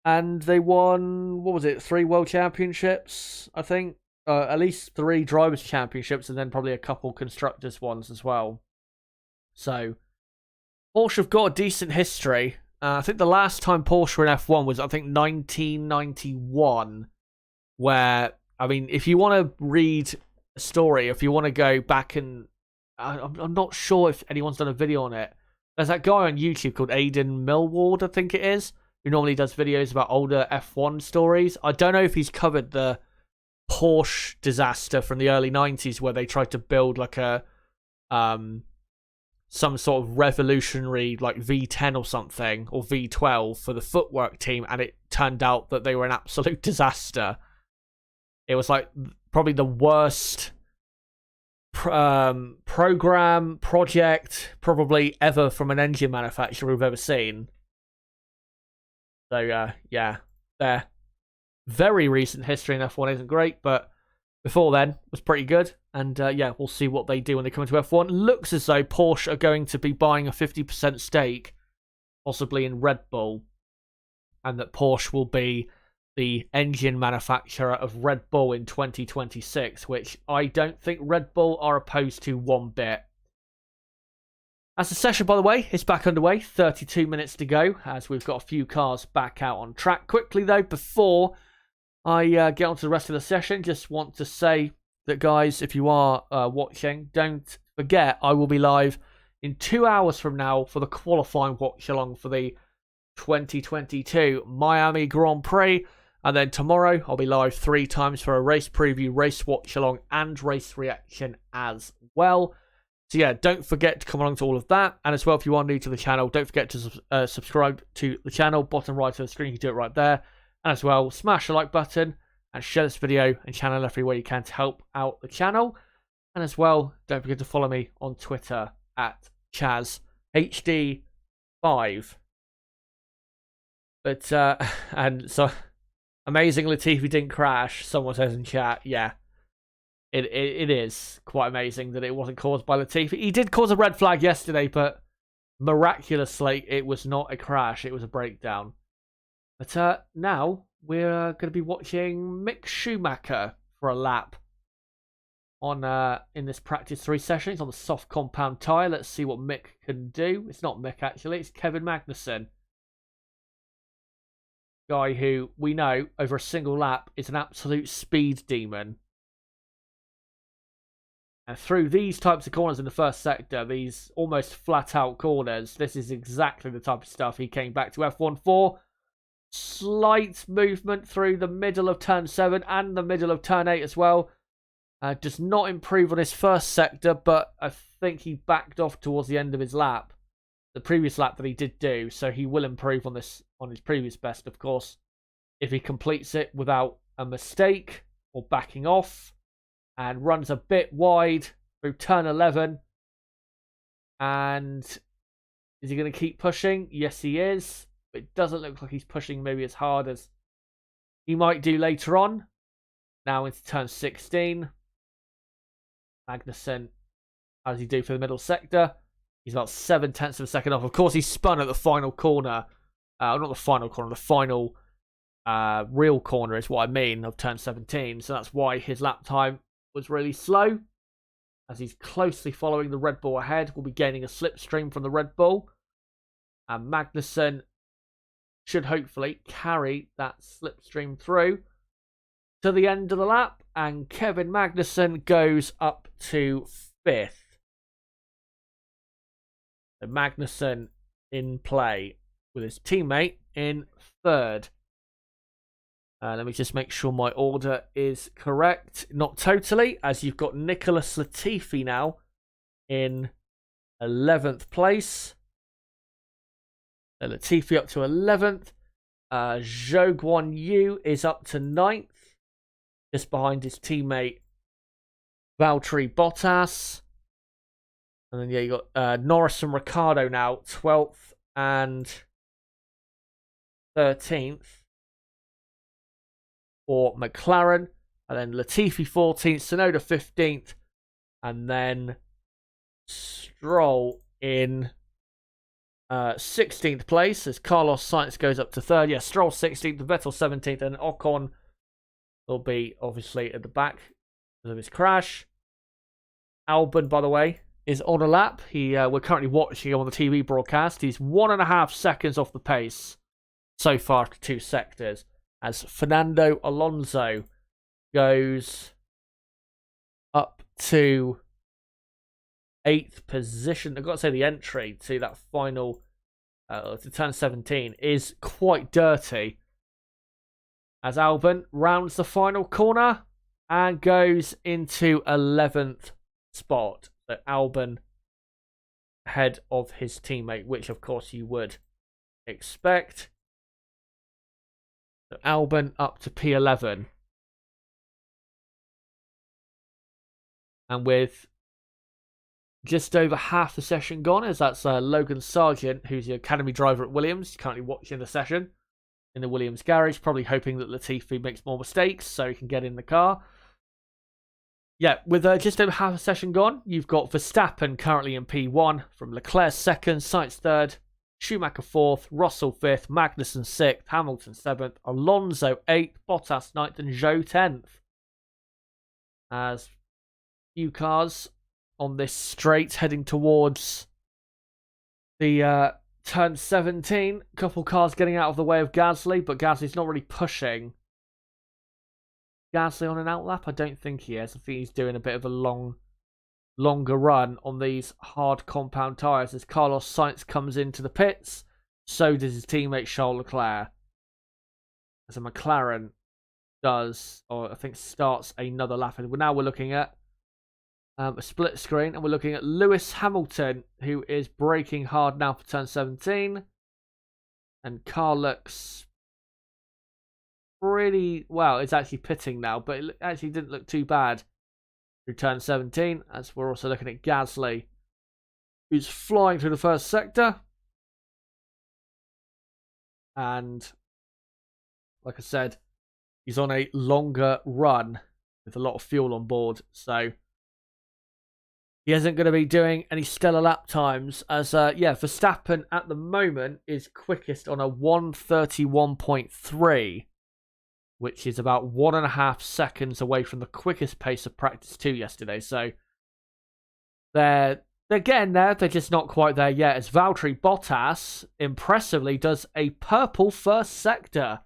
and they won, 3 world championships, I think? At least 3 drivers' championships, and then probably a couple constructors' ones as well. So, Porsche have got a decent history. I think the last time Porsche were in F1 was, 1991, where, if you want to read a story, if you want to go back and... I'm not sure if anyone's done a video on it. There's that guy on YouTube called Aidan Millward, I think it is, who normally does videos about older F1 stories. I don't know if he's covered the Porsche disaster from the early 90s where they tried to build like a some sort of revolutionary like V10 or something, or V12 for the footwork team, and it turned out that they were an absolute disaster. It was like probably the worst project probably ever from an engine manufacturer we've ever seen. So yeah, their very recent history in F1 isn't great, but before then was pretty good. And yeah, we'll see what they do when they come into F1. Looks as though Porsche are going to be buying a 50% stake, possibly in Red Bull, and that Porsche will be the engine manufacturer of Red Bull in 2026, which I don't think Red Bull are opposed to one bit. As the session, by the way, is back underway, 32 minutes to go, as we've got a few cars back out on track. Quickly, though, before I get on to the rest of the session, just want to say that, guys, if you are watching, don't forget I will be live in 2 hours from now for the qualifying watch-along for the 2022 Miami Grand Prix. And then tomorrow, I'll be live 3 times for a race preview, race watch-along, and race reaction as well. So yeah, don't forget to come along to all of that. And as well, if you are new to the channel, don't forget to subscribe to the channel. Bottom right of the screen, you can do it right there. And as well, smash the like button and share this video and channel everywhere you can to help out the channel. And as well, don't forget to follow me on Twitter at ChazHD5. But, and so, amazing Latifi didn't crash, someone says in chat. Yeah, it is quite amazing that it wasn't caused by Latifi. He did cause a red flag yesterday, but miraculously, it was not a crash, it was a breakdown. But now, we're going to be watching Mick Schumacher for a lap on in this practice 3 session. He's on the soft compound tyre. Let's see what Mick can do. It's not Mick, actually. It's Kevin Magnussen. Guy who we know over a single lap is an absolute speed demon. And through these types of corners in the first sector, these almost flat out corners, this is exactly the type of stuff he came back to F1 for. Slight movement through the middle of turn 7 and the middle of turn 8 as well. Does not improve on his first sector, but I think he backed off towards the end of his lap. The previous lap that he did do, so he will improve on this on his previous best, of course, if he completes it without a mistake or backing off, and runs a bit wide through turn 11. And is he going to keep pushing? Yes, he is. But it doesn't look like he's pushing maybe as hard as he might do later on. Now into turn 16. Magnussen, how does he do for the middle sector? He's about 7/10 of a second off. Of course, he spun at the final corner. Not the final corner, the final real corner is what I mean, of turn 17. So that's why his lap time was really slow. As he's closely following the Red Bull ahead, will be gaining a slipstream from the Red Bull. And Magnussen should hopefully carry that slipstream through to the end of the lap. And Kevin Magnussen goes up to 5th. So Magnussen in play with his teammate in 3rd. Let me just make sure my order is correct. Not totally, as you've got Nicholas Latifi now in 11th place. So Latifi up to 11th. Zhou Guan Yu is up to 9th. Just behind his teammate Valtteri Bottas. And then, yeah, you got Norris and Ricciardo now, 12th and 13th for McLaren. And then Latifi 14th, Tsunoda 15th. And then Stroll in 16th place as Carlos Sainz goes up to 3rd. Yeah, Stroll 16th, Vettel 17th, and Ocon will be obviously at the back because of his crash. Albon, by the way, is on a lap. We're currently watching him on the TV broadcast. He's 1.5 seconds off the pace so far to 2 sectors, as Fernando Alonso goes up to 8th position. I've got to say the entry to that final to turn 17 is quite dirty, as Albon rounds the final corner and goes into 11th spot. So Albon ahead of his teammate, which of course you would expect. So Albon up to P11. And with just over half the session gone, as that's Logan Sargent, who's the academy driver at Williams, currently watching the session in the Williams garage, probably hoping that Latifi makes more mistakes so he can get in the car. Yeah, with just over half a session gone, you've got Verstappen currently in P1, from Leclerc 2nd, Sainz 3rd, Schumacher 4th, Russell 5th, Magnussen 6th, Hamilton 7th, Alonso 8th, Bottas 9th, and Zhou 10th. As few cars on this straight heading towards the turn 17. A couple cars getting out of the way of Gasly, but Gasly's not really pushing. Gasly on an outlap? I don't think he is. I think he's doing a bit of a longer run on these hard compound tyres as Carlos Sainz comes into the pits. So does his teammate Charles Leclerc. As a McLaren does, or I think starts another lap. And now we're looking at a split screen, and we're looking at Lewis Hamilton, who is braking hard now for turn 17. And car looks pretty well. It's actually pitting now, but it actually didn't look too bad through turn 17. As we're also looking at Gasly, who's flying through the first sector. And like I said, he's on a longer run with a lot of fuel on board, so he isn't going to be doing any stellar lap times. As Verstappen at the moment is quickest on a 1:31.3. which is about 1.5 seconds away from the quickest pace of practice 2 yesterday. So they're getting there. They're just not quite there yet. As Valtteri Bottas impressively does a purple first sector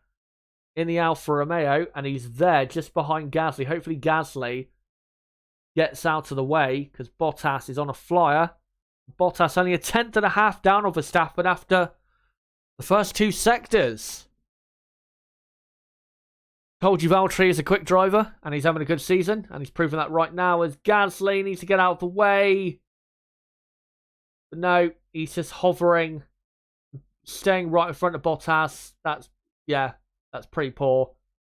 in the Alfa Romeo, and he's there just behind Gasly. Hopefully Gasly gets out of the way because Bottas is on a flyer. Bottas only a 1/10.5 down on Verstappen after the first 2 sectors. Told you Valtteri is a quick driver, and he's having a good season, and he's proving that right now as Gasly needs to get out of the way. But no, he's just hovering, staying right in front of Bottas. That's pretty poor.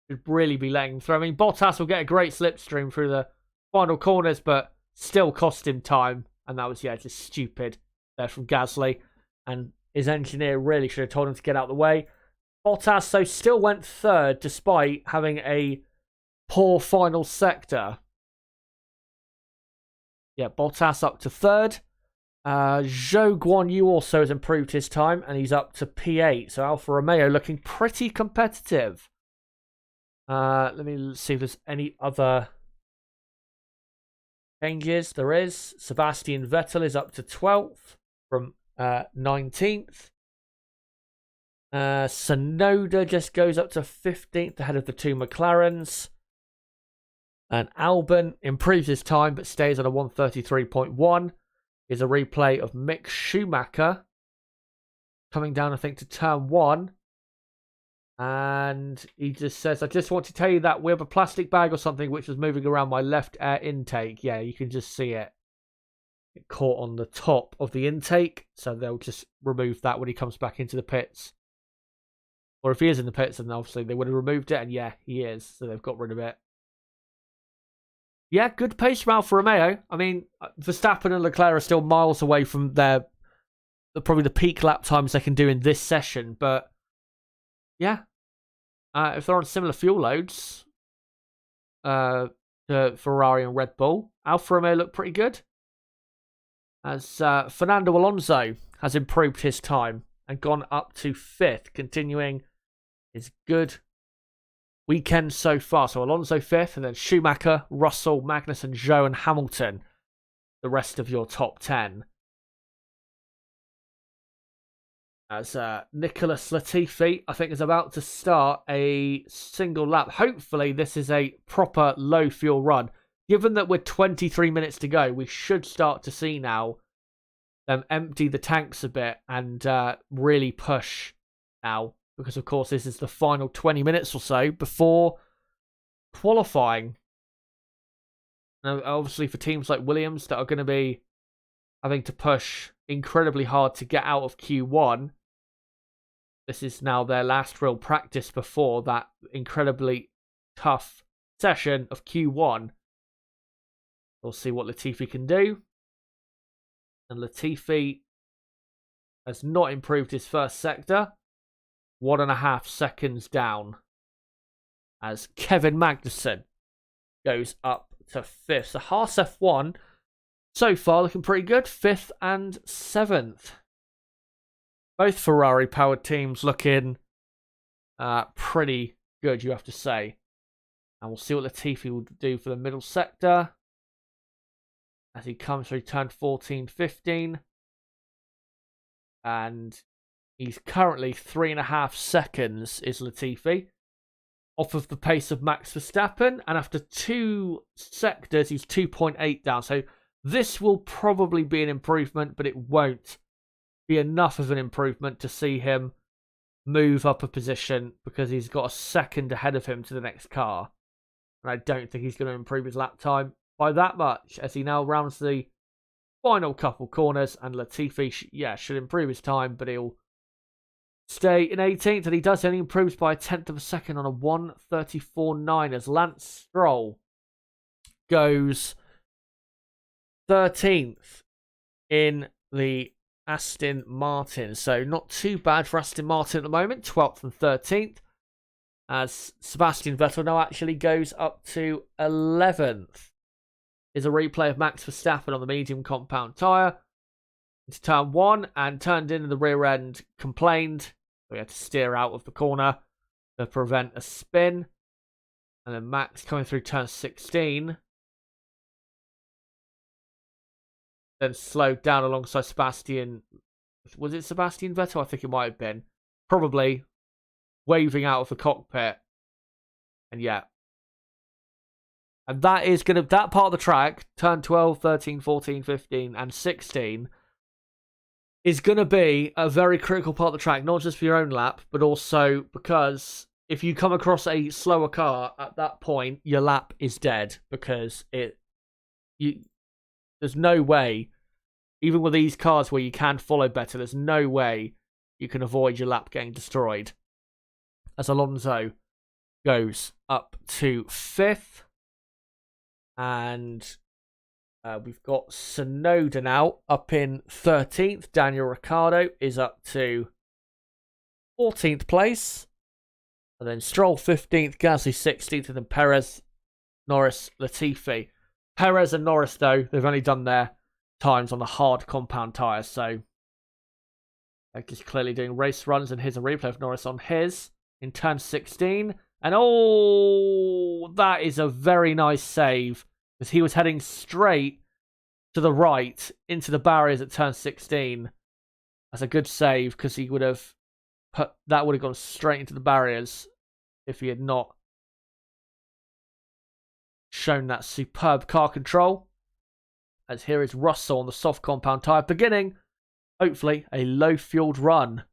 Should really be letting him through. I mean, Bottas will get a great slipstream through the final corners, but still cost him time. And that was, just stupid there from Gasly. And his engineer really should have told him to get out of the way. Bottas, though, still went third despite having a poor final sector. Yeah, Bottas up to third. Zhou Guanyu also has improved his time, and he's up to P8. So Alfa Romeo looking pretty competitive. Let me see if there's any other changes. There is. Sebastian Vettel is up to 12th from 19th. Sonoda just goes up to 15th ahead of the 2 McLarens. And Albon improves his time but stays on a 1:33.1. Is a replay of Mick Schumacher coming down, I think, to turn 1. And he just says, I just want to tell you that we have a plastic bag or something which was moving around my left air intake. Yeah, you can just see it. It caught on the top of the intake. So they'll just remove that when he comes back into the pits. Or if he is in the pits, then obviously they would have removed it. And yeah, he is. So they've got rid of it. Yeah, good pace from Alfa Romeo. I mean, Verstappen and Leclerc are still miles away from probably the peak lap times they can do in this session. But yeah, if they're on similar fuel loads to Ferrari and Red Bull, Alfa Romeo look pretty good. As Fernando Alonso has improved his time and gone up to 5th, continuing his good weekend so far. So Alonso 5th, and then Schumacher, Russell, Magnussen, Zhou, and Hamilton, the rest of your top 10. As Nicholas Latifi, I think, is about to start a single lap. Hopefully this is a proper low fuel run. Given that we're 23 minutes to go, we should start to see now them empty the tanks a bit and really push now. Because, of course, this is the final 20 minutes or so before qualifying. Now, obviously, for teams like Williams that are going to be having to push incredibly hard to get out of Q1, this is now their last real practice before that incredibly tough session of Q1. We'll see what Latifi can do. And Latifi has not improved his first sector. 1.5 seconds down as Kevin Magnussen goes up to 5th. So Haas F1 so far looking pretty good, 5th and 7th. Both Ferrari powered teams looking pretty good, you have to say. And we'll see what Latifi will do for the middle sector as he comes through turn 14, 15. And he's currently 3.5 seconds, is Latifi, off of the pace of Max Verstappen. And after 2 sectors, he's 2.8 down. So this will probably be an improvement, but it won't be enough of an improvement to see him move up a position because he's got a second ahead of him to the next car. And I don't think he's going to improve his lap time by that much as he now rounds the final couple corners. And Latifi, should improve his time, but he'll stay in 18th, and he does only improves by a 1/10 of a second on a 1:34.9 as Lance Stroll goes 13th in the Aston Martin. So not too bad for Aston Martin at the moment, 12th and 13th. As Sebastian Vettel now actually goes up to 11th. Is a replay of Max Verstappen on the medium compound tyre. Into turn 1 and turned in the rear end, complained. So he had to steer out of the corner to prevent a spin. And then Max coming through turn 16. Then slowed down alongside Sebastian. Was it Sebastian Vettel? I think it might have been. Probably waving out of the cockpit. And yeah. And that is going to, that part of the track, turn 12, 13, 14, 15, and 16, is going to be a very critical part of the track, not just for your own lap, but also because if you come across a slower car at that point, your lap is dead because there's no way, even with these cars where you can follow better, there's no way you can avoid your lap getting destroyed. As Alonso goes up to 5th. And we've got Tsunoda now up in 13th. Daniel Ricciardo is up to 14th place. And then Stroll 15th, Gasly 16th, and then Perez, Norris, Latifi. Perez and Norris, though, they've only done their times on the hard compound tyres. So they're just clearly doing race runs. And here's a replay of Norris on his in turn 16. And oh, that is a very nice save because he was heading straight to the right into the barriers at turn 16. That's a good save because he would have gone straight into the barriers if he had not shown that superb car control. As here is Russell on the soft compound tyre beginning, hopefully, a low-fueled run.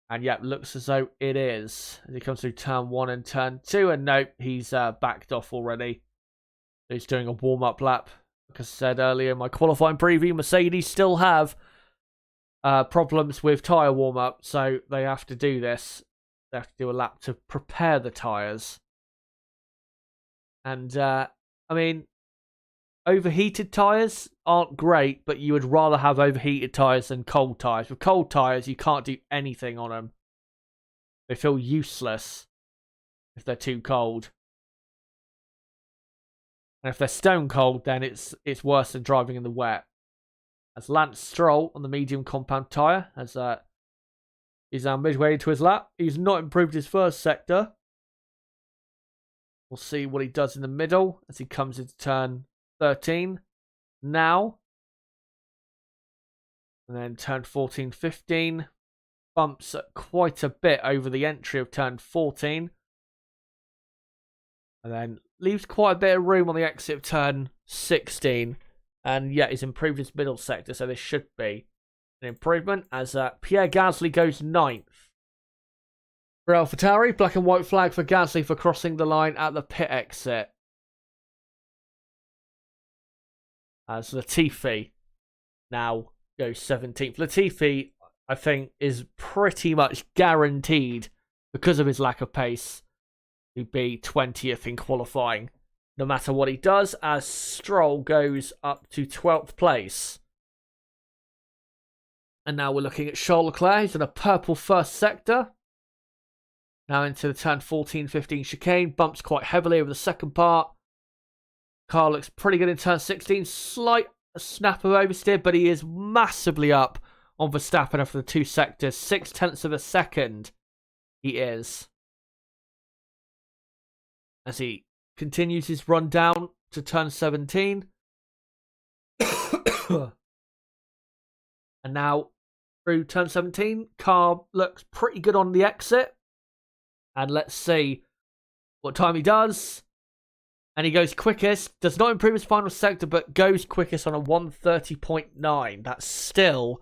And yeah, looks as though it is. As he comes through turn 1 and turn 2. And nope, he's backed off already. He's doing a warm-up lap. Like I said earlier in my qualifying preview, Mercedes still have problems with tyre warm-up. So they have to do this. They have to do a lap to prepare the tyres. And, I mean, overheated tyres aren't great, but you would rather have overheated tyres than cold tyres. With cold tyres, you can't do anything on them. They feel useless if they're too cold. And if they're stone cold, then it's worse than driving in the wet. As Lance Stroll on the medium compound tyre, as he's now midway into his lap. He's not improved his first sector. We'll see what he does in the middle as he comes into turn 13 now. And then turn 14, 15. Bumps quite a bit over the entry of turn 14. And then leaves quite a bit of room on the exit of turn 16. And yeah, he's improved his middle sector, so this should be an improvement as Pierre Gasly goes 9th. For AlphaTauri, black and white flag for Gasly for crossing the line at the pit exit. As Latifi now goes 17th. Latifi, I think, is pretty much guaranteed, because of his lack of pace, to be 20th in qualifying, no matter what he does, as Stroll goes up to 12th place. And now we're looking at Charles Leclerc. He's in a purple first sector. Now into the turn 14-15 chicane. Bumps quite heavily over the second part. Car looks pretty good in turn 16. Slight snap of oversteer, but he is massively up on Verstappen after the 2 sectors. 0.6 of a second he is. As he continues his run down to turn 17. And now through turn 17. Car looks pretty good on the exit. And let's see what time he does. And he goes quickest. Does not improve his final sector, but goes quickest on a 1:30.9. That's still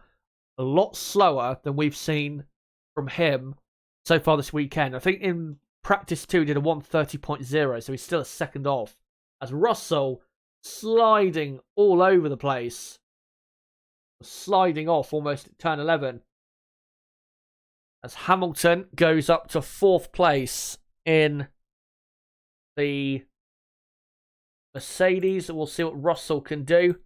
a lot slower than we've seen from him so far this weekend. I think in practice 2 he did a 1:30.0, so he's still a second off. As Russell sliding all over the place. Sliding off almost at turn 11. As Hamilton goes up to 4th place in the Mercedes. We'll see what Russell can do.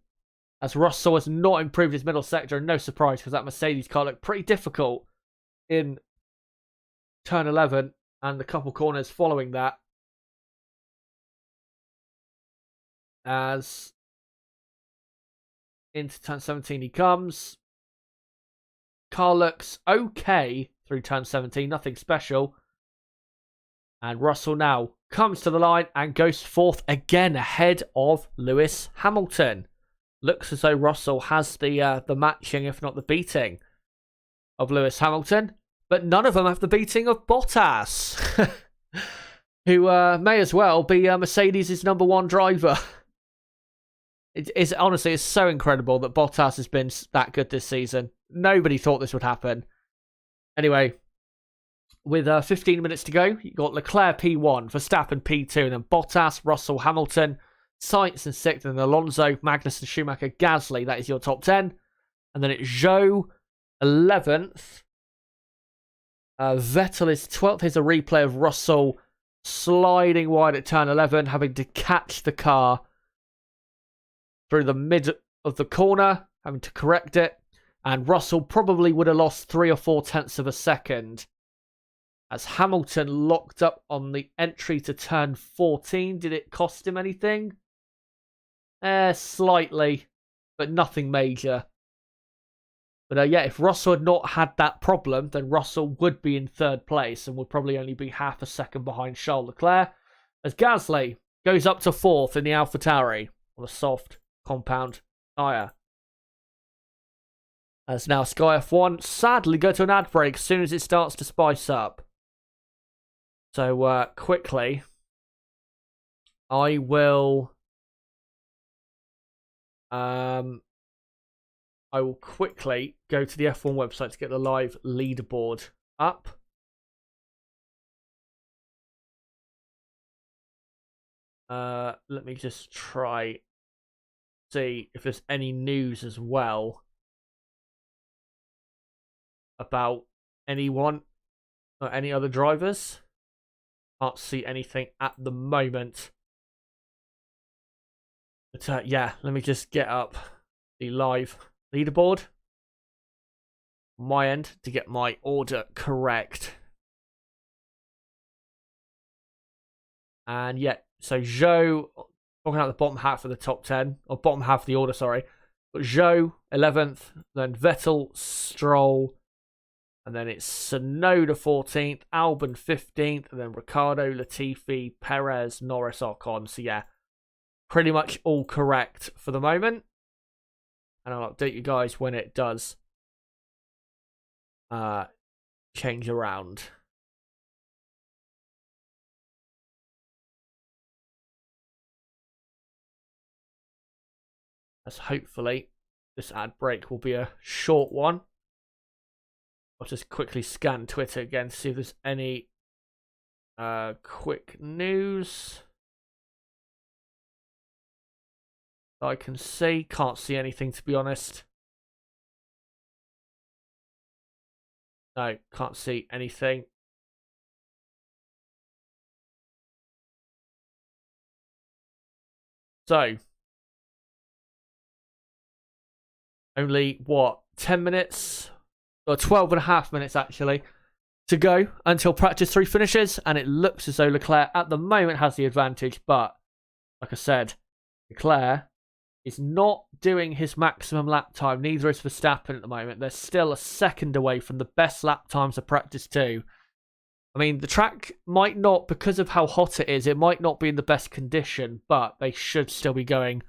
As Russell has not improved his middle sector. And no surprise, because that Mercedes car looked pretty difficult in turn 11 and the couple corners following that. As into turn 17 he comes. Car looks okay through turn 17. Nothing special. And Russell now comes to the line and goes fourth again ahead of Lewis Hamilton. Looks as though Russell has the matching, if not the beating, of Lewis Hamilton. But none of them have the beating of Bottas, who may as well be Mercedes' number one driver. Honestly, it's so incredible that Bottas has been that good this season. Nobody thought this would happen. Anyway, with 15 minutes to go, you've got Leclerc P1, Verstappen P2, and then Bottas, Russell, Hamilton, Sainz in 6th, and Alonso, Magnussen, Schumacher, Gasly. That is your top 10. And then it's Zhou 11th. Vettel is 12th. Here's a replay of Russell sliding wide at turn 11, having to catch the car through the mid of the corner, having to correct it. And Russell probably would have lost 3 or 4 tenths of a second as Hamilton locked up on the entry to turn 14. Did it cost him anything? Slightly, but nothing major. But yeah, if Russell had not had that problem, then Russell would be in 3rd place and would probably only be half a second behind Charles Leclerc, as Gasly goes up to 4th in the AlphaTauri on a soft compound tyre. As now Sky F1 sadly go to an ad break as soon as it starts to spice up. So quickly, I will quickly go to the F1 website to get the live leaderboard up. Let me just try see if there's any news as well about anyone or any other drivers. Can't see anything at the moment. But yeah, let me just get up the live leaderboard on my end to get my order correct. And yeah, so Zhou, talking out the bottom half of the top 10, or bottom half of the order, sorry. But Zhou, 11th, then Vettel, Stroll, and then it's Tsunoda 14th, Albon 15th, and then Ricciardo, Latifi, Perez, Norris, Ocon. So yeah, pretty much all correct for the moment. And I'll update you guys when it does change around. As hopefully this ad break will be a short one. I'll just quickly scan Twitter again to see if there's any quick news I can see. Can't see anything, to be honest. No, can't see anything. So, only, what, 10 minutes? Or 12 and a half minutes, actually, to go until practice 3 finishes. And it looks as though Leclerc, at the moment, has the advantage. But, like I said, Leclerc is not doing his maximum lap time. Neither is Verstappen at the moment. They're still a second away from the best lap times of practice 2. I mean, the track might not, because of how hot it is, it might not be in the best condition, but they should still be going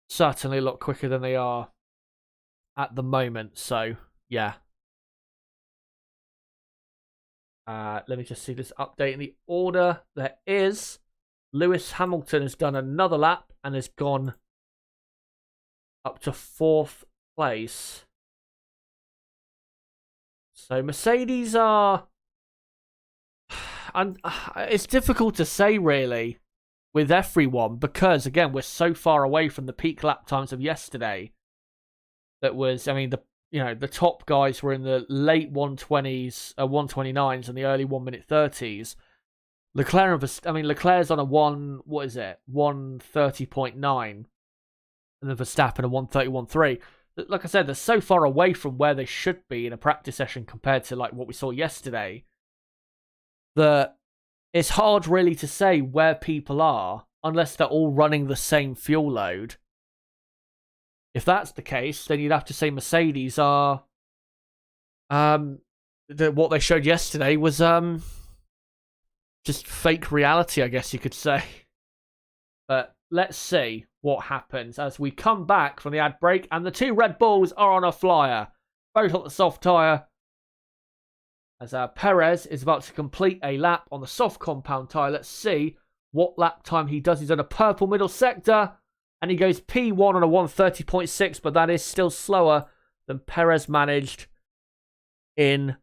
certainly a lot quicker than they are at the moment. So, yeah. Let me just see this update in the order. There is Lewis Hamilton has done another lap and has gone up to 4th place. So Mercedes are... and it's difficult to say, really, with everyone, because, again, we're so far away from the peak lap times of yesterday. That was, I mean, the top guys were in the late 120s, 129s and the early 1-minute 30s. Leclerc's on a 130.9, and then Verstappen a 131.3. Like I said, they're so far away from where they should be in a practice session compared to like what we saw yesterday, that it's hard really to say where people are unless they're all running the same fuel load. If that's the case, then you'd have to say Mercedes are what they showed yesterday was just fake reality, I guess you could say. But let's see what happens as we come back from the ad break, and the two Red Bulls are on a flyer, both on the soft tyre. As Perez is about to complete a lap on the soft compound tyre. Let's see what lap time he does. He's on a purple middle sector, and he goes P1 on a 1:30.6, but that is still slower than Perez managed in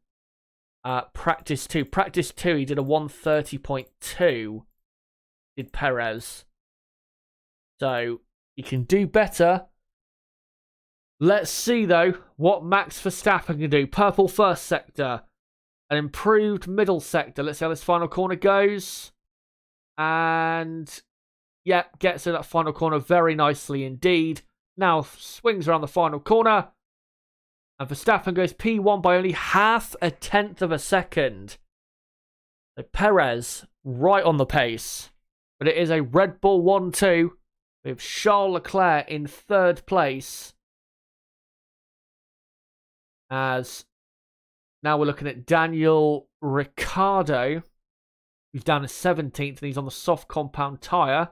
practice 2. Practice 2, he did a 1:30.2, did Perez. So, he can do better. Let's see, though, what Max Verstappen can do. Purple first sector. An improved middle sector. Let's see how this final corner goes. And, yep, gets to that final corner very nicely indeed. Now, swings around the final corner. And Verstappen goes P1 by only half a tenth of a second. So Perez right on the pace. But it is a Red Bull 1-2 with Charles Leclerc in third place. As now we're looking at Daniel Ricciardo, who's down to 17th, and he's on the soft compound tyre.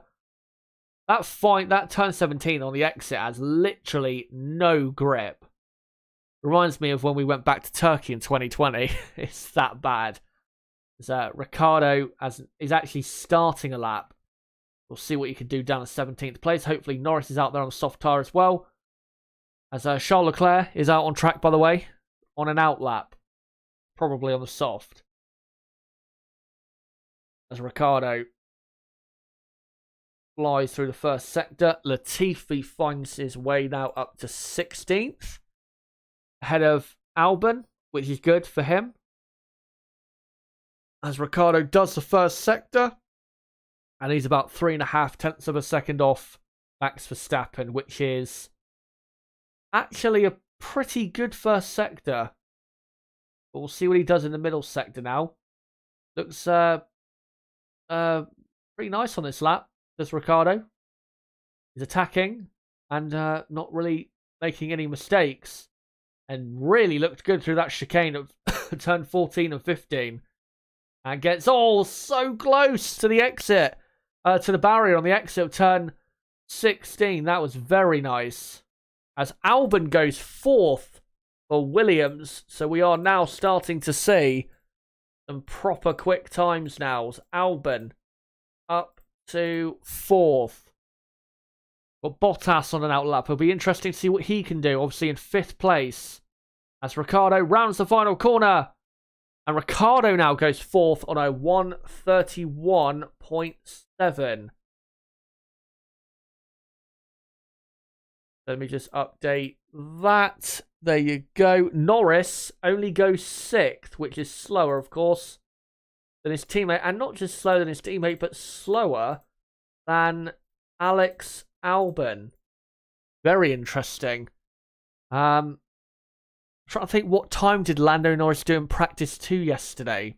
That turn 17 on the exit has literally no grip. Reminds me of when we went back to Turkey in 2020. It's that bad. Ricciardo is actually starting a lap. We'll see what he can do down to 17th place. Hopefully Norris is out there on the soft tyre as well. As Charles Leclerc is out on track, by the way, on an out lap. Probably on the soft. As Ricciardo flies through the first sector. Latifi finds his way now up to 16th. Ahead of Albon, which is good for him. As Ricciardo does the first sector. And he's about 3.5 tenths of a second off Max Verstappen, which is actually a pretty good first sector. But we'll see what he does in the middle sector now. Looks pretty nice on this lap. Does Ricciardo. He's attacking and not really making any mistakes. And really looked good through that chicane of turn 14 and 15. And gets so close to the exit. To the barrier on the exit of turn 16. That was very nice. As Albon goes 4th for Williams. So we are now starting to see some proper quick times now. As Albon up to 4th. Got Bottas on an out lap. It'll be interesting to see what he can do. Obviously in 5th place. As Ricciardo rounds the final corner. And Ricciardo now goes 4th on a 1:31.7. Let me just update that. There you go. Norris only goes 6th, which is slower, of course, than his teammate. And not just slower than his teammate, but slower than Alex Albon. Very interesting. I'm trying to think, what time did Lando Norris do in practice 2 yesterday?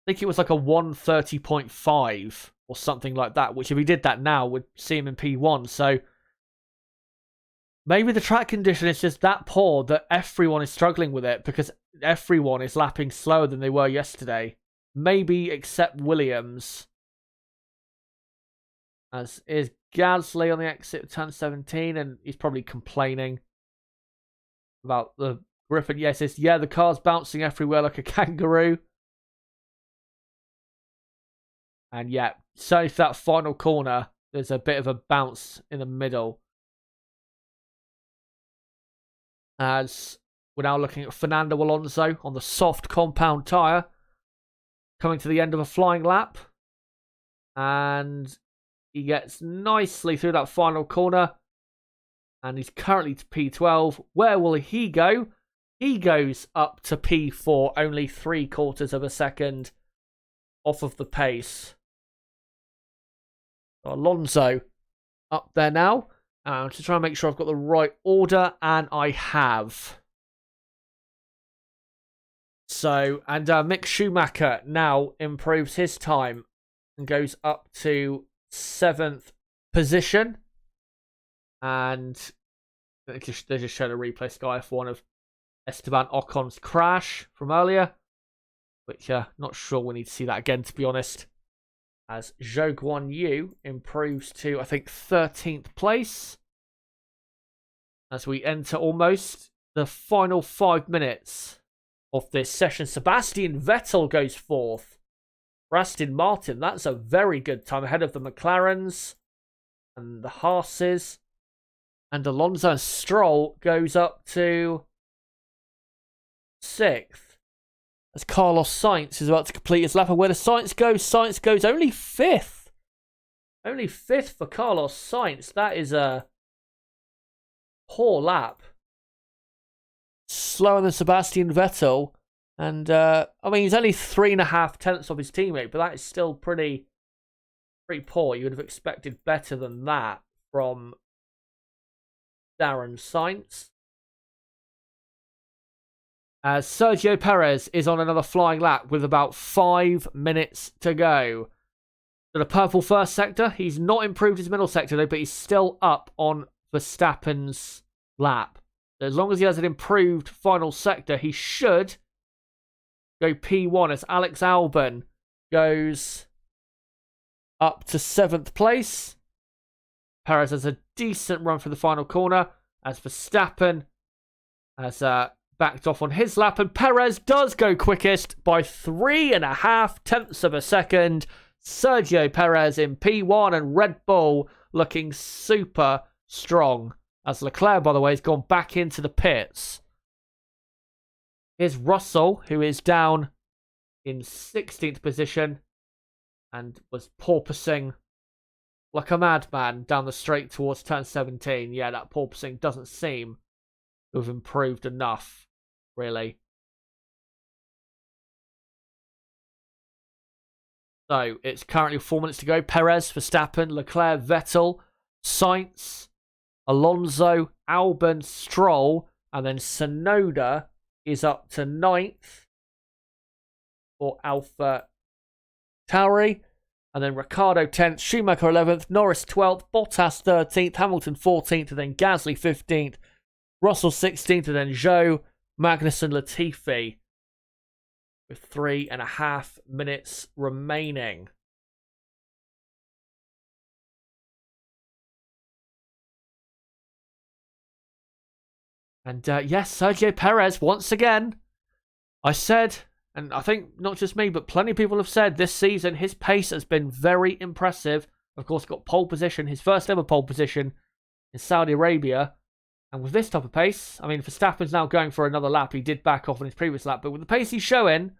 I think it was like a 1:30.5 or something like that, which if he did that now would see him in P1. So maybe the track condition is just that poor that everyone is struggling with it because everyone is lapping slower than they were yesterday. Maybe except Williams. As is Gasly on the exit of turn 17, and he's probably complaining about the Griffin. Yes, the car's bouncing everywhere like a kangaroo. And yeah, so for that final corner, there's a bit of a bounce in the middle. As we're now looking at Fernando Alonso on the soft compound tyre. Coming to the end of a flying lap. And he gets nicely through that final corner. And he's currently to P12. Where will he go? He goes up to P4, only 3/4 of a second off of the pace. Alonso up there now. To try and make sure I've got the right order, and I have. So, and Mick Schumacher now improves his time and goes up to 7th position. And they just showed a replay Sky F1 of Esteban Ocon's crash from earlier. which not sure we need to see that again, to be honest. As Zhou Guan Yu improves to, I think, 13th place. As we enter almost the final 5 minutes of this session. Sebastian Vettel goes 4th. For Aston Martin, that's a very good time ahead of the McLarens and the Haas's. And Alonso and Stroll goes up to 6th. As Carlos Sainz is about to complete his lap. And where does Sainz go? Sainz goes only 5th. Only 5th for Carlos Sainz. That is a poor lap. Slower than Sebastian Vettel. And, I mean, he's only 3.5 tenths of his teammate, but that is still pretty poor. You would have expected better than that from Darren Sainz. As Sergio Perez is on another flying lap with about 5 minutes to go. So the purple first sector, he's not improved his middle sector though, but he's still up on Verstappen's lap. So as long as he has an improved final sector, he should go P1 as Alex Albon goes up to 7th place. Perez has a decent run for the final corner as Verstappen has backed off on his lap, and Perez does go quickest by 3.5 tenths of a second. Sergio Perez in P1 and Red Bull looking super strong. As Leclerc, by the way, has gone back into the pits. Here's Russell, who is down in 16th position and was porpoising like a madman down the straight towards turn 17. Yeah, that porpoising doesn't seem to have improved enough, really. So, it's currently 4 minutes to go. Perez, Verstappen, Leclerc, Vettel, Sainz, Alonso, Albon, Stroll, and then Tsunoda is up to 9th for Alpha Tauri. And then Ricciardo 10th, Schumacher 11th, Norris 12th, Bottas 13th, Hamilton 14th, and then Gasly 15th, Russell 16th, and then Zhou, Magnussen, Latifi with 3.5 minutes remaining. And yes, Sergio Perez, once again, I said, and I think not just me, but plenty of people have said this season, his pace has been very impressive. Of course, got pole position, his first ever pole position in Saudi Arabia. And with this type of pace, I mean, Verstappen's now going for another lap. He did back off on his previous lap, but with the pace he's showing,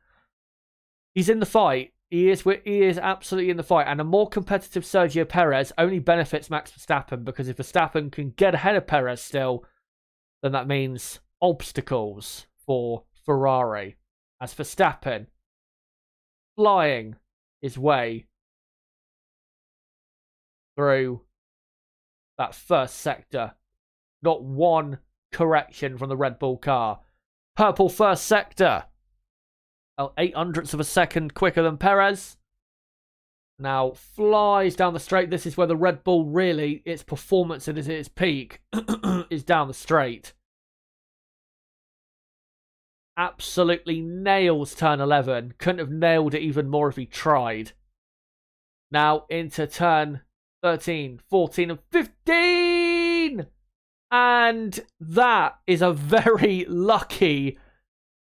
he's in the fight. He is absolutely in the fight. And a more competitive Sergio Perez only benefits Max Verstappen, because if Verstappen can get ahead of Perez still, then that means obstacles for Ferrari. As Verstappen flying his way through that first sector. Not one correction from the Red Bull car. Purple first sector. 0.08 of a second quicker than Perez. Now flies down the straight. This is where the Red Bull really, its performance at its peak, is down the straight. Absolutely nails turn 11. Couldn't have nailed it even more if he tried. Now into turn 13, 14, and 15! And that is a very lucky,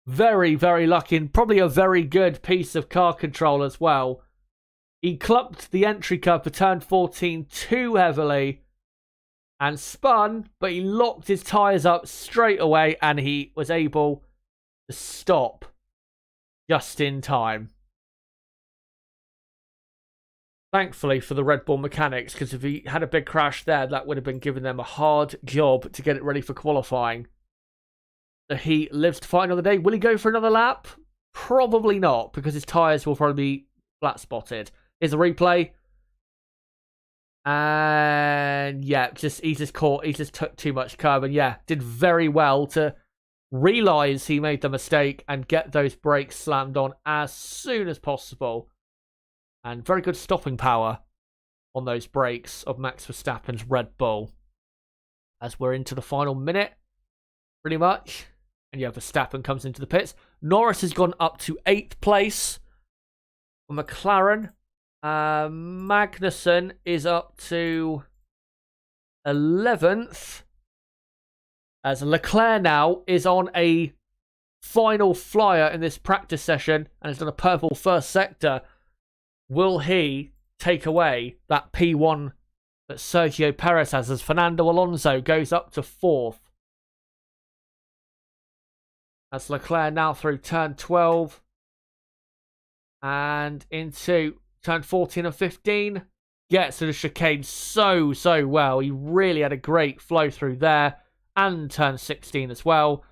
very, very lucky, and probably a very good piece of car control as well. He clumped the entry curve for turn 14 too heavily and spun, but he locked his tyres up straight away and he was able to stop just in time. Thankfully for the Red Bull mechanics, because if he had a big crash there, that would have been giving them a hard job to get it ready for qualifying. So he lives to fight another day. Will he go for another lap? Probably not, because his tyres will probably be flat spotted. Here's a replay. And yeah, he just took too much curb, and yeah, did very well to realise he made the mistake and get those brakes slammed on as soon as possible. And very good stopping power on those brakes of Max Verstappen's Red Bull. As we're into the final minute, pretty much. And And yeah, Verstappen comes into the pits. Norris has gone up to 8th place. McLaren. Magnussen is up to 11th. As Leclerc now is on a final flyer in this practice session and has done a purple first sector. Will he take away that P1 that Sergio Perez has, as Fernando Alonso goes up to 4th? As Leclerc now through turn 12 and into turn 14 and 15. Gets to the chicane so well. He really had a great flow through there. And turn 16 as well.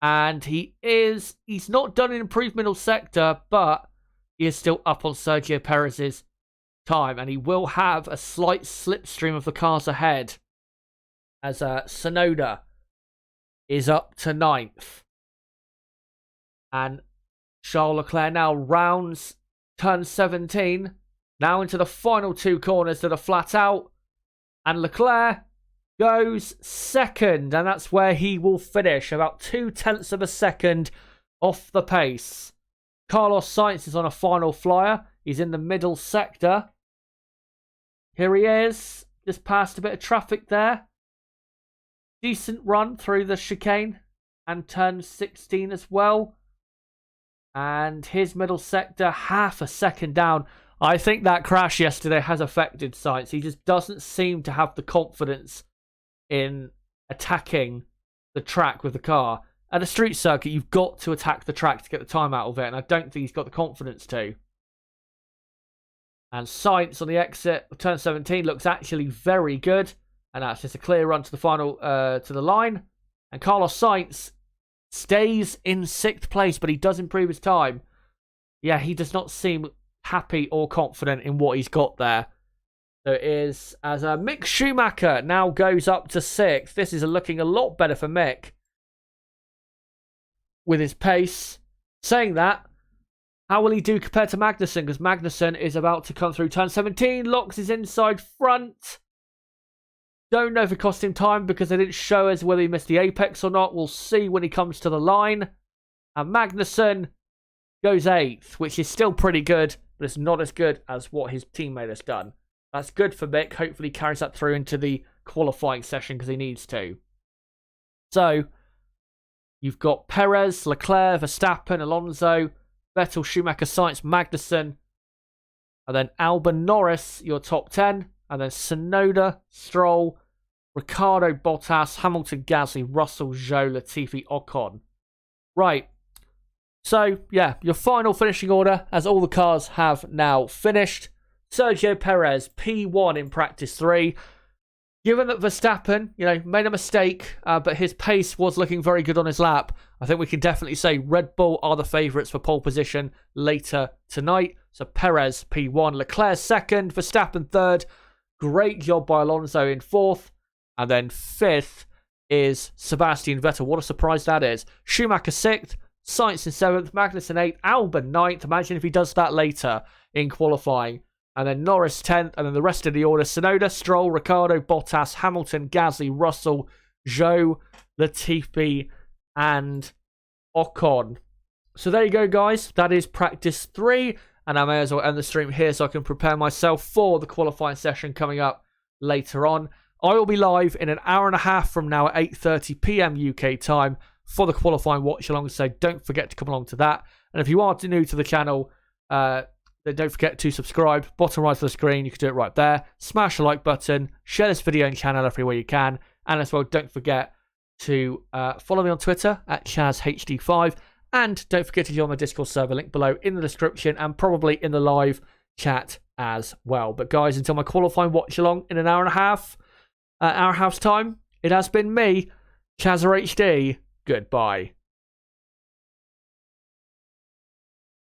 And he's not done an improved middle sector, but he is still up on Sergio Perez's time. And he will have a slight slipstream of the cars ahead. As Tsunoda is up to 9th. And Charles Leclerc now rounds turn 17. Now into the final 2 corners that are flat out. And Leclerc goes 2nd. And that's where he will finish. About 0.2 of a second off the pace. Carlos Sainz is on a final flyer. He's in the middle sector. Here he is. Just past a bit of traffic there. Decent run through the chicane. And turn 16 as well. And his middle sector, half a second down. I think that crash yesterday has affected Sainz. He just doesn't seem to have the confidence in attacking the track with the car. At a street circuit, you've got to attack the track to get the time out of it, and I don't think he's got the confidence to. And Sainz on the exit of turn 17 looks actually very good, and that's just a clear run to the final, to the line. And Carlos Sainz stays in 6th place, but he does improve his time. Yeah, he does not seem happy or confident in what he's got there. So it is as Mick Schumacher now goes up to 6th. This is looking a lot better for Mick with his pace. Saying that, how will he do compared to Magnussen? Because Magnussen is about to come through turn 17, locks his inside front. Don't know if it cost him time because they didn't show us whether he missed the apex or not. We'll see when he comes to the line. And Magnussen goes 8th, which is still pretty good, but it's not as good as what his teammate has done. That's good for Mick. Hopefully he carries that through into the qualifying session because he needs to. So, you've got Perez, Leclerc, Verstappen, Alonso, Vettel, Schumacher, Sainz, Magnussen, and then Albon, Norris, your top 10. And then Tsunoda, Stroll, Ricciardo, Bottas, Hamilton, Gasly, Russell, Zhou, Latifi, Ocon. Right. So, yeah, your final finishing order, as all the cars have now finished. Sergio Perez, P1 in practice 3. Given that Verstappen, made a mistake, but his pace was looking very good on his lap, I think we can definitely say Red Bull are the favourites for pole position later tonight. So Perez, P1, Leclerc 2nd, Verstappen 3rd. Great job by Alonso in 4th. And then 5th is Sebastian Vettel. What a surprise that is. Schumacher 6th, Sainz in 7th, Magnussen 8th, Albon 9th. Imagine if he does that later in qualifying. And then Norris 10th, and then the rest of the order. Tsunoda, Stroll, Ricciardo, Bottas, Hamilton, Gasly, Russell, Zhou, Latifi, and Ocon. So there you go, guys. That is practice 3. And I may as well end the stream here so I can prepare myself for the qualifying session coming up later on. I will be live in an hour and a half from now at 8:30 p.m. UK time for the qualifying watch along. So don't forget to come along to that. And if you are new to the channel, then don't forget to subscribe. Bottom right of the screen, you can do it right there. Smash the like button. Share this video and channel everywhere you can. And as well, don't forget to follow me on Twitter at ChazHD5. And don't forget to join my Discord server, link below in the description and probably in the live chat as well. But guys, until my qualifying watch along in an hour and a half time, it has been me, ChazHD. Goodbye.